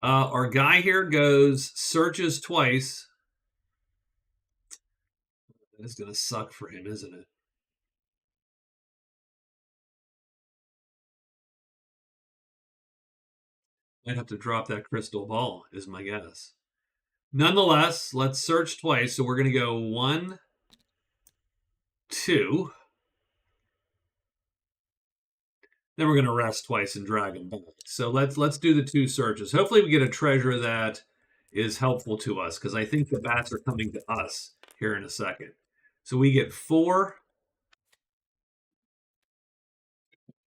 Our guy here goes, searches twice. That is going to suck for him, isn't it? I'd have to drop that crystal ball, is my guess. Nonetheless, let's search twice. So we're going to go 1, 2. Then we're going to rest twice and drag them back. So let's do the 2 searches. Hopefully we get a treasure that is helpful to us, because I think the bats are coming to us here in a second. So we get 4.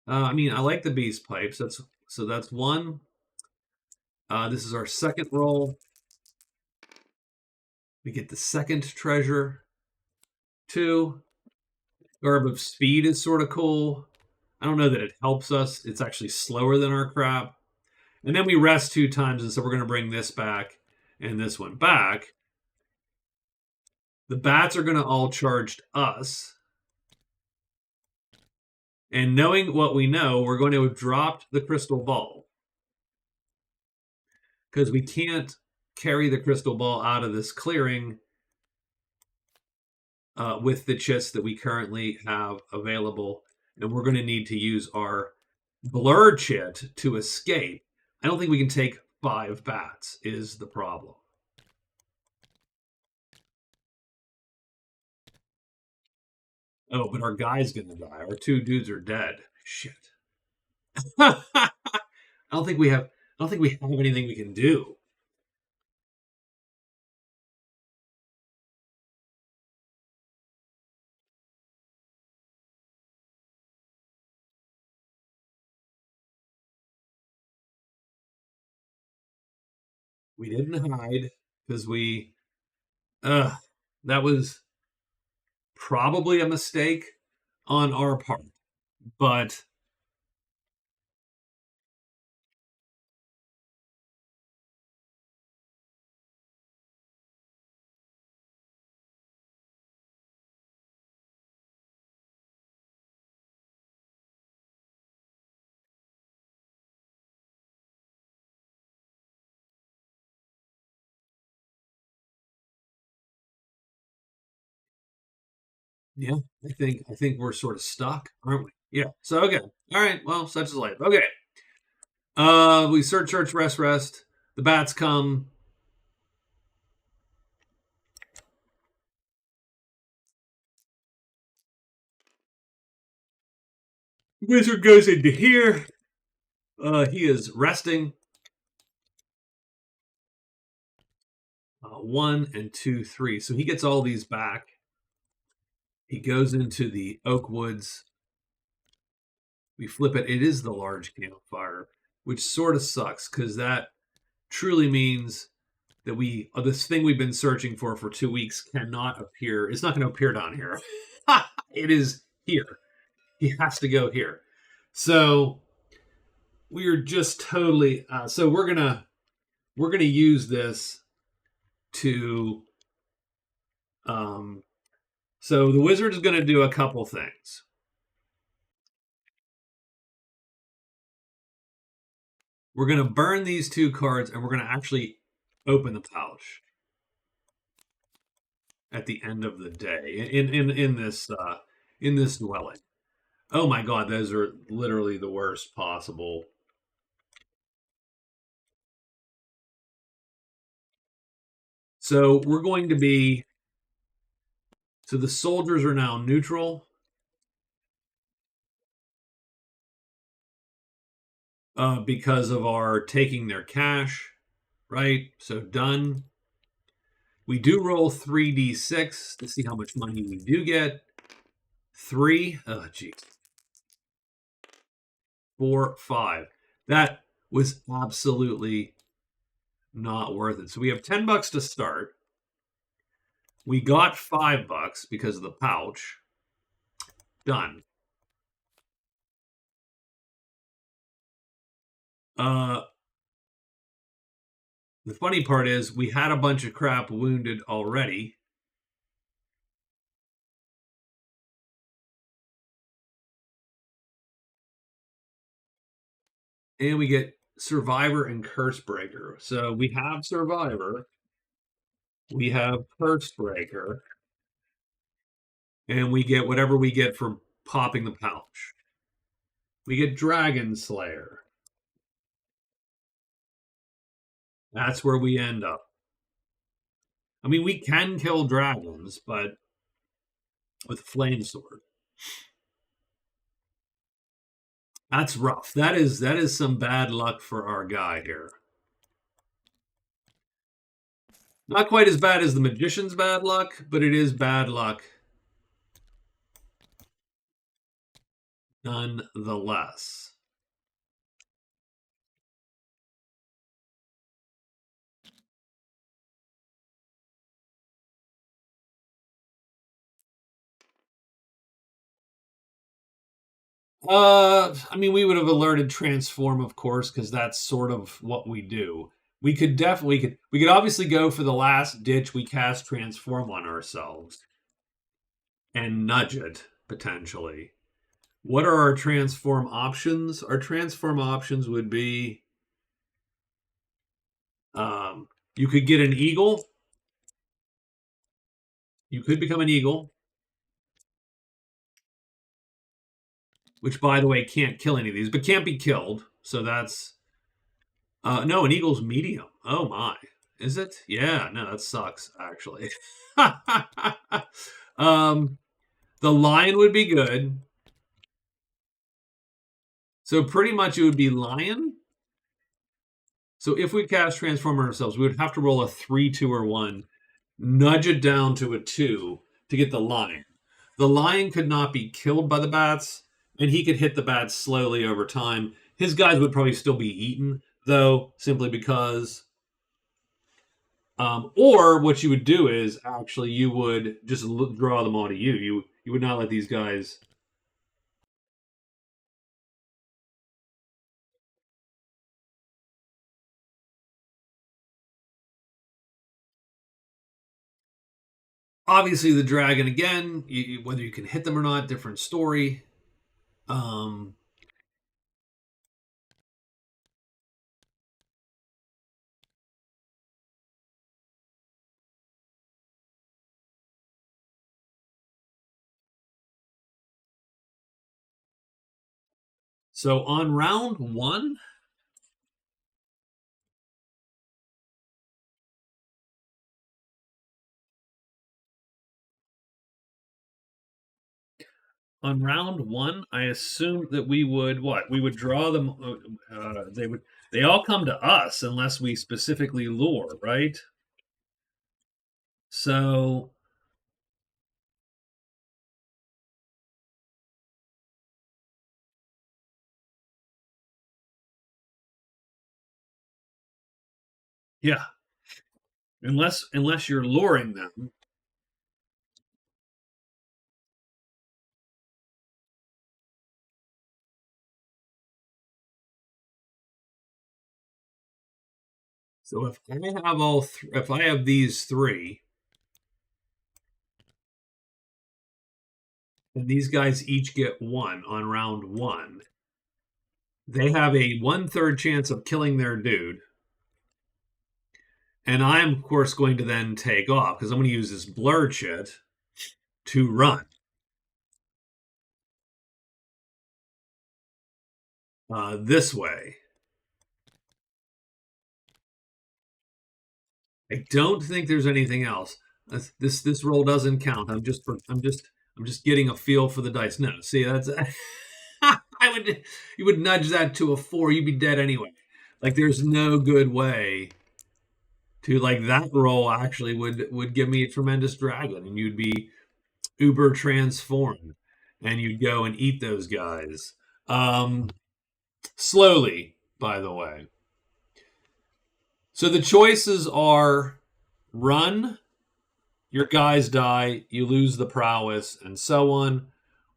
I mean, I like the beast pipes. That's 1. This is our second roll. We get the second treasure. 2. Garb of Speed is sort of cool. I don't know that it helps us. It's actually slower than our crap. And then we rest 2 times, and so we're going to bring this back and this one back. The bats are going to all charge us. And knowing what we know, we're going to have dropped the crystal ball, because we can't carry the crystal ball out of this clearing with the chits that we currently have available. And we're going to need to use our blur chit to escape. I don't think we can take 5 bats, is the problem. Oh, but our guy's going to die. Our 2 dudes are dead. Shit. I don't think we have anything we can do. We didn't hide because that was probably a mistake on our part. But yeah, I think we're sort of stuck, aren't we? Yeah. So okay. All right. Well, such is life. Okay. We search, rest. The bats come. Wizard goes into here. He is resting. 1 and 2, 3. So he gets all these back. He goes into the oak woods. We flip it. It is the large campfire, which sort of sucks, because that truly means that this thing we've been searching for 2 weeks cannot appear. It's not going to appear down here. It is here. He has to go here. So we're just totally. So we're gonna use this to. So the wizard is going to do a couple things. We're going to burn these 2 cards, and we're going to actually open the pouch at the end of the day in this dwelling. Oh my god, those are literally the worst possible. So we're going to be. So the soldiers are now neutral. because of our taking their cash, right? So done. We do roll 3d6 to see how much money we do get. 3. Oh, geez. 4, 5. That was absolutely not worth it. So we have $10 to start. We got $5 because of the pouch. Done. The funny part is we had a bunch of crap wounded already. And we get Survivor and Curse Breaker. So we have Survivor. We have Curse Breaker. And we get whatever we get for popping the pouch. We get Dragon Slayer. That's where we end up. I mean, we can kill dragons, but with Flame Sword. That's rough. That is some bad luck for our guy here. Not quite as bad as the Magician's bad luck, but it is bad luck nonetheless. I mean, we would have alerted transform, of course, because that's sort of what we do. We could definitely we could obviously go for the last ditch. We cast transform on ourselves and nudge it potentially. What are our transform options? Our transform options would be you could get an eagle. You could become an eagle, which, by the way, can't kill any of these, but can't be killed. So that's no, an eagle's medium. Oh my, is it? Yeah, no, that sucks actually. The lion would be good. So pretty much it would be lion. So if we cast transform ourselves, we would have to roll a 3, 2, or 1, nudge it down to a 2 to get the lion. The lion could not be killed by the bats, and he could hit the bats slowly over time. His guys would probably still be eaten, though, simply because. Or what you would do is actually you would just draw them onto you. You would not let these guys. Obviously, the dragon again. Whether you can hit them or not, different story. Um, so on round 1, I assumed that we would what? We would draw them. They all come to us unless we specifically lure, right? So yeah, unless you're luring them. So if I have if I have these 3, and these guys each get 1 on round 1, they have a 1/3 chance of killing their dude. And I'm, of course, going to then take off because I'm going to use this blurred shit to run this way. I don't think there's anything else. This roll doesn't count. I'm just getting a feel for the dice. No, see that's I would you would nudge that to a 4. You'd be dead anyway. Like there's no good way to like that roll actually would give me a tremendous dragon, and you'd be uber transformed, and you'd go and eat those guys. Um, Slowly, by the way. So the choices are run, your guys die, you lose the prowess, and so on,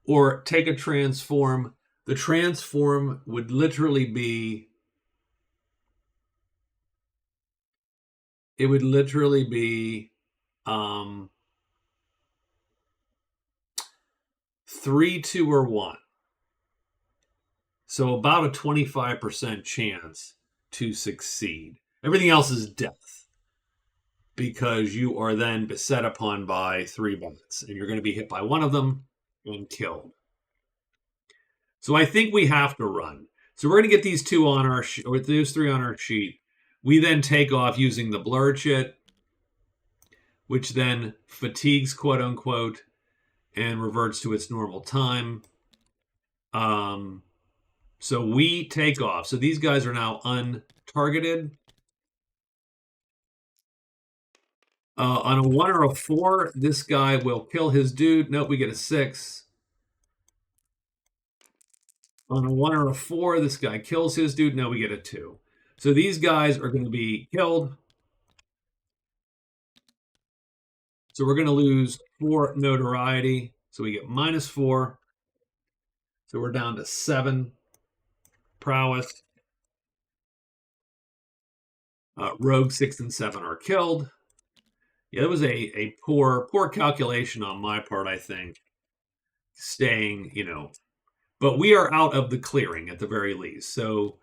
or take a transform. The transform would literally be it would literally be um 3, 2, or 1. So about a 25% chance to succeed. Everything else is death because you are then beset upon by 3 bullets and you're going to be hit by one of them and killed. So I think we have to run. So we're going to get these 2 on our or those 3 on our sheet. We then take off using the blur chit, which then fatigues, quote unquote, and reverts to its normal time. So we take off. So these guys are now untargeted. On a 1 or a 4, this guy will kill his dude. Nope, we get a 6. On a 1 or a 4, this guy kills his dude. No, we get a 2. So these guys are going to be killed. So we're going to lose 4 notoriety. So we get -4. So we're down to 7 prowess. Rogue 6 and 7 are killed. Yeah, that was a poor calculation on my part, I think. Staying, but we are out of the clearing at the very least. So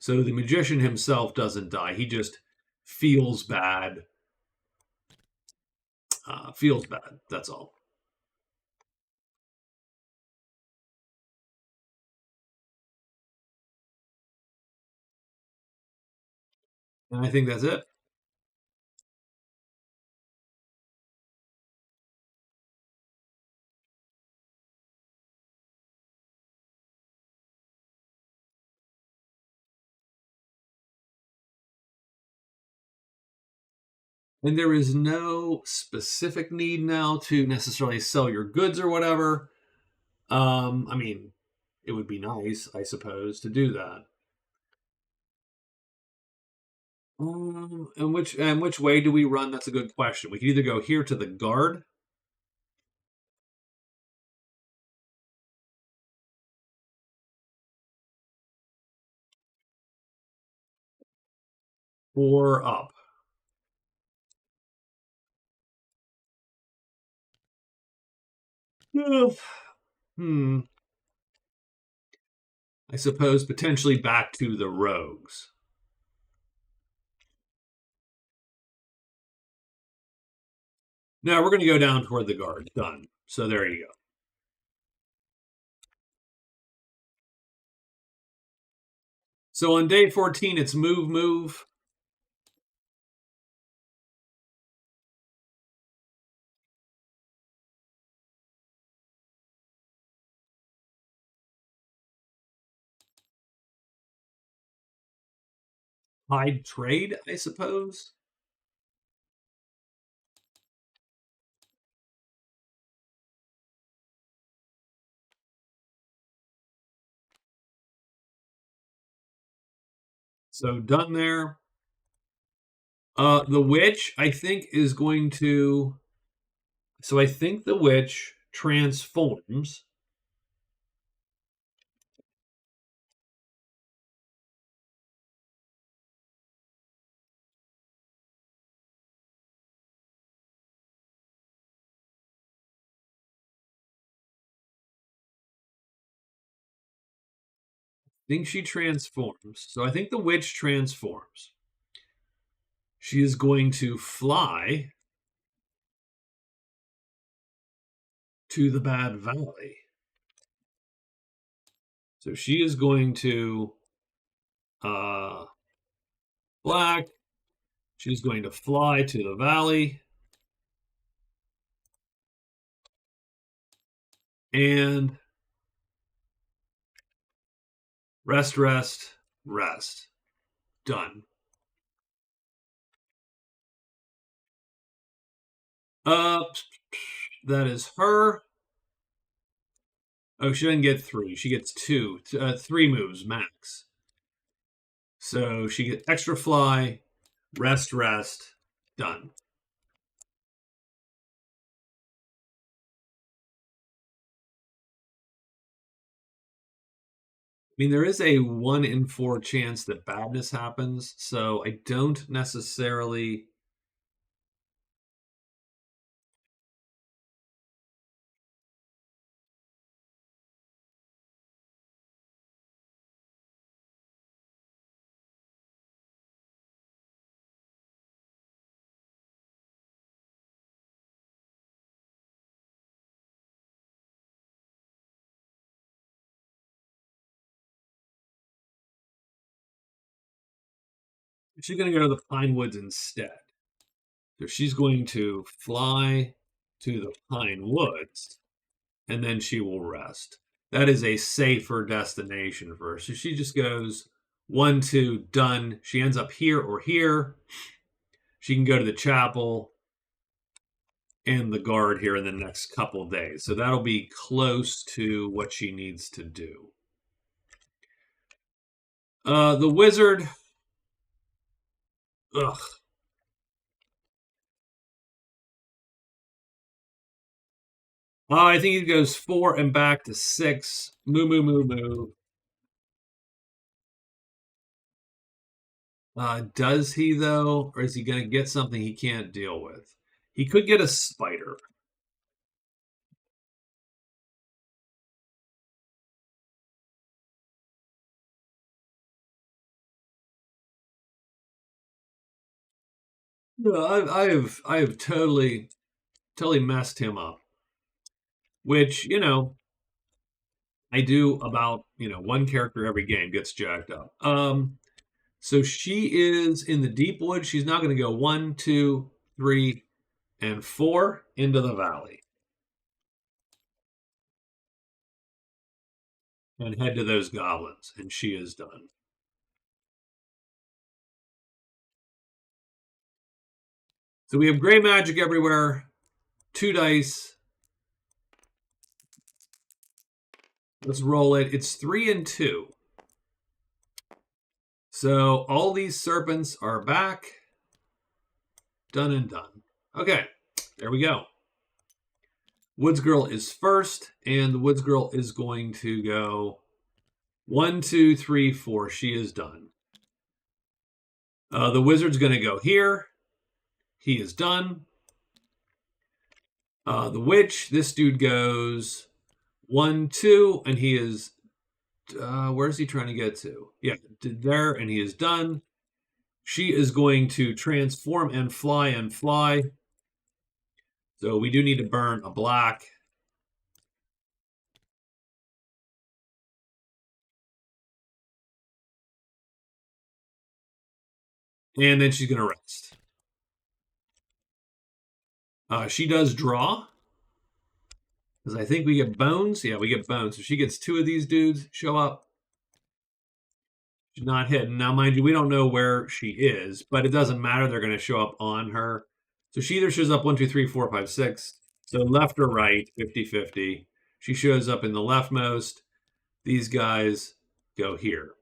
the magician himself doesn't die. He just feels bad. Feels bad. That's all. And I think that's it. And there is no specific need now to necessarily sell your goods or whatever. I mean, it would be nice, I suppose, to do that. And which way do we run? That's a good question. We could either go here to the guard, or up. Hmm. I suppose potentially back to the rogues. Now we're going to go down toward the guard. Done. So there you go. So on day 14, it's move, move. Hide trade, I suppose. So done there. The witch, I think, is going to. So I think the witch transforms. I think she transforms. So I think the witch transforms. She is going to fly to the Bad Valley. So she is going to uh, black. She's going to fly to the valley. And Rest, rest, rest. Done. Uh, that is her. Oh, she doesn't get three. She gets two. Three moves max. So she gets extra fly, rest, rest. Done. I mean, there is a 1 in 4 chance that badness happens, so I don't necessarily. She's going to go to the Pine Woods instead. So she's going to fly to the Pine Woods, and then she will rest. That is a safer destination for her. So she just goes 1, 2, done. She ends up here or here. She can go to the chapel and the guard here in the next couple days. So that'll be close to what she needs to do. The wizard. Ugh. I think he goes 4 and back to 6. Moo, moo, moo, moo. Does he, though? Or is he going to get something he can't deal with? He could get a spider. No, I have totally messed him up. Which, I do about, one character every game gets jacked up. So she is in the deep wood. She's now going to go 1, 2, 3, and 4 into the valley and head to those goblins, and she is done. So we have gray magic everywhere. 2 dice. Let's roll it. It's 3 and 2. So all these serpents are back. Done and done. Okay, there we go. Woods Girl is first, and the Woods Girl is going to go 1, 2, 3, 4. She is done. The Wizard's going to go here. He is done. The Witch, this dude goes 1, 2, and he is. Where's he trying to get to? Yeah, there, and he is done. She is going to transform and fly and fly. So we do need to burn a black. And then she's going to rest. She does draw. Because I think we get bones. Yeah, we get bones. So she gets 2 of these dudes show up. She's not hidden. Now, mind you, we don't know where she is, but it doesn't matter. They're going to show up on her. So she either shows up 1, 2, 3, 4, 5, 6. So left or right, 50-50. She shows up in the leftmost. These guys go here.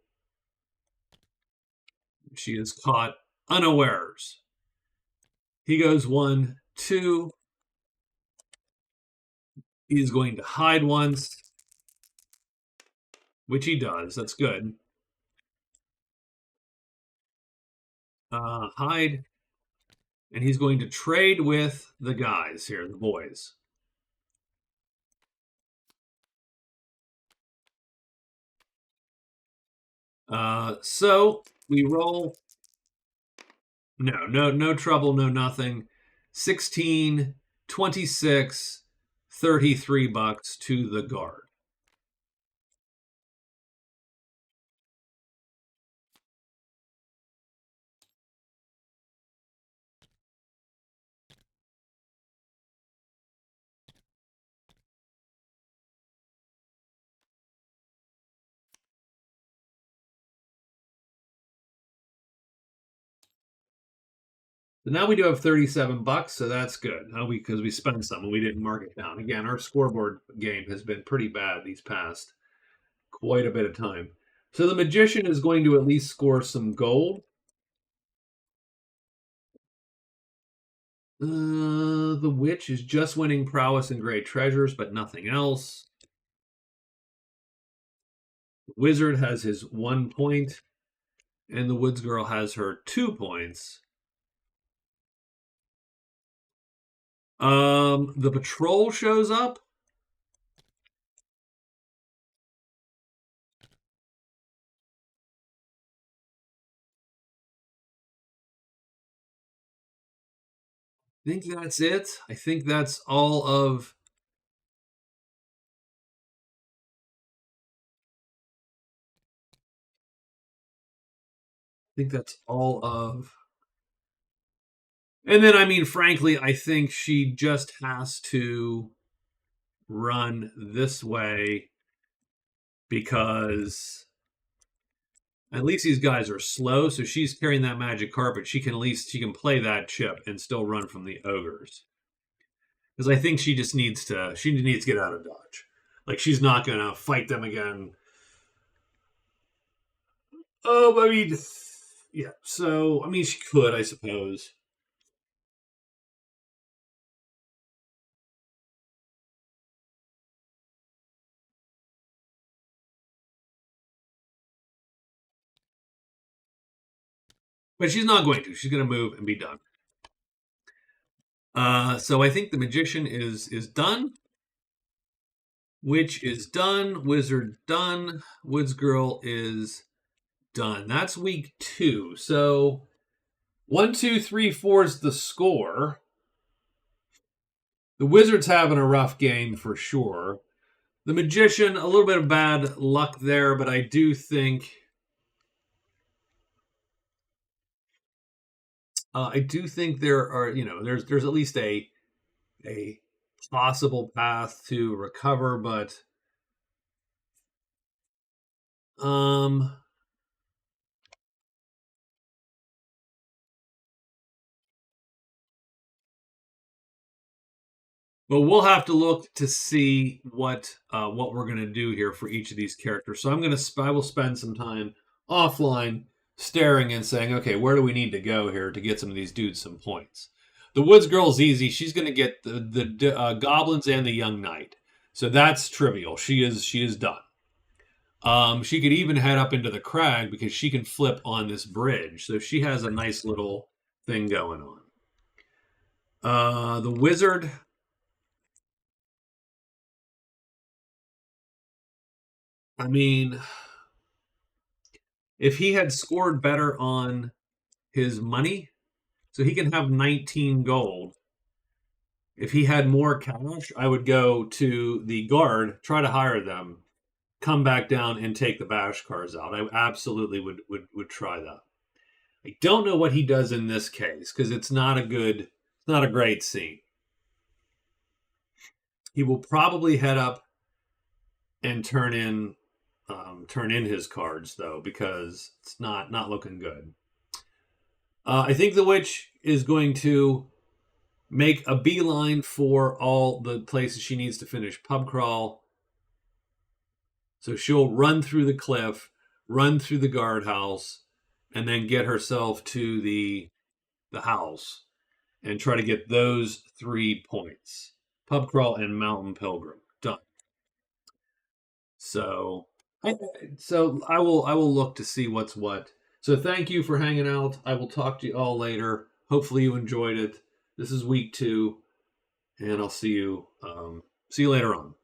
She is caught unawares. He goes 1, 2. He's going to hide once, which he does. That's good. Hide. And he's going to trade with the guys here, the boys. So we roll. No trouble, no nothing. 16, 26, $33 to the guard. So now we do have 37 bucks, so that's good. Because we spent some and we didn't mark it down. Again, our scoreboard game has been pretty bad these past quite a bit of time. So the magician is going to at least score some gold. The witch is just winning prowess and great treasures, but nothing else. The wizard has his 1 point, and the woods girl has her 2 points. The patrol shows up. I think that's it. I think that's all of. I think that's all of. And then, I mean, frankly, I think she just has to run this way because at least these guys are slow. So she's carrying that magic carpet. She can at least she can play that chip and still run from the ogres. Because I think she just needs to get out of dodge. Like she's not gonna fight them again. Oh, I mean, yeah. So I mean, she could, I suppose. But she's not going to. She's going to move and be done. So I think the magician is done. Witch is done. Wizard done. Woods girl is done. That's week 2. So 1, 2, 3, 4 is the score. The wizard's having a rough game for sure. The magician, a little bit of bad luck there, but I do think there are, there's at least a possible path to recover, but but we'll have to look to see what we're going to do here for each of these characters. So I will spend some time offline staring and saying, okay, where do we need to go here to get some of these dudes some points? The Woods Girl's easy. She's going to get the goblins and the young knight, so that's trivial. She is done. She could even head up into the crag because she can flip on this bridge, so she has a nice little thing going on. The wizard. I mean, if he had scored better on his money, so he can have 19 gold. If he had more cash, I would go to the guard, try to hire them, come back down and take the bash cars out. I absolutely would try that. I don't know what he does in this case because it's not a great scene. He will probably head up and turn in his cards though because it's not looking good. I think the witch is going to make a beeline for all the places she needs to finish pub crawl. So she'll run through the cliff, run through the guardhouse, and then get herself to the house and try to get those 3 points. Pub crawl and mountain pilgrim. Done. So I will look to see what's what. So thank you for hanging out. I will talk to you all later. Hopefully you enjoyed it. This is week 2, and I'll see you later on.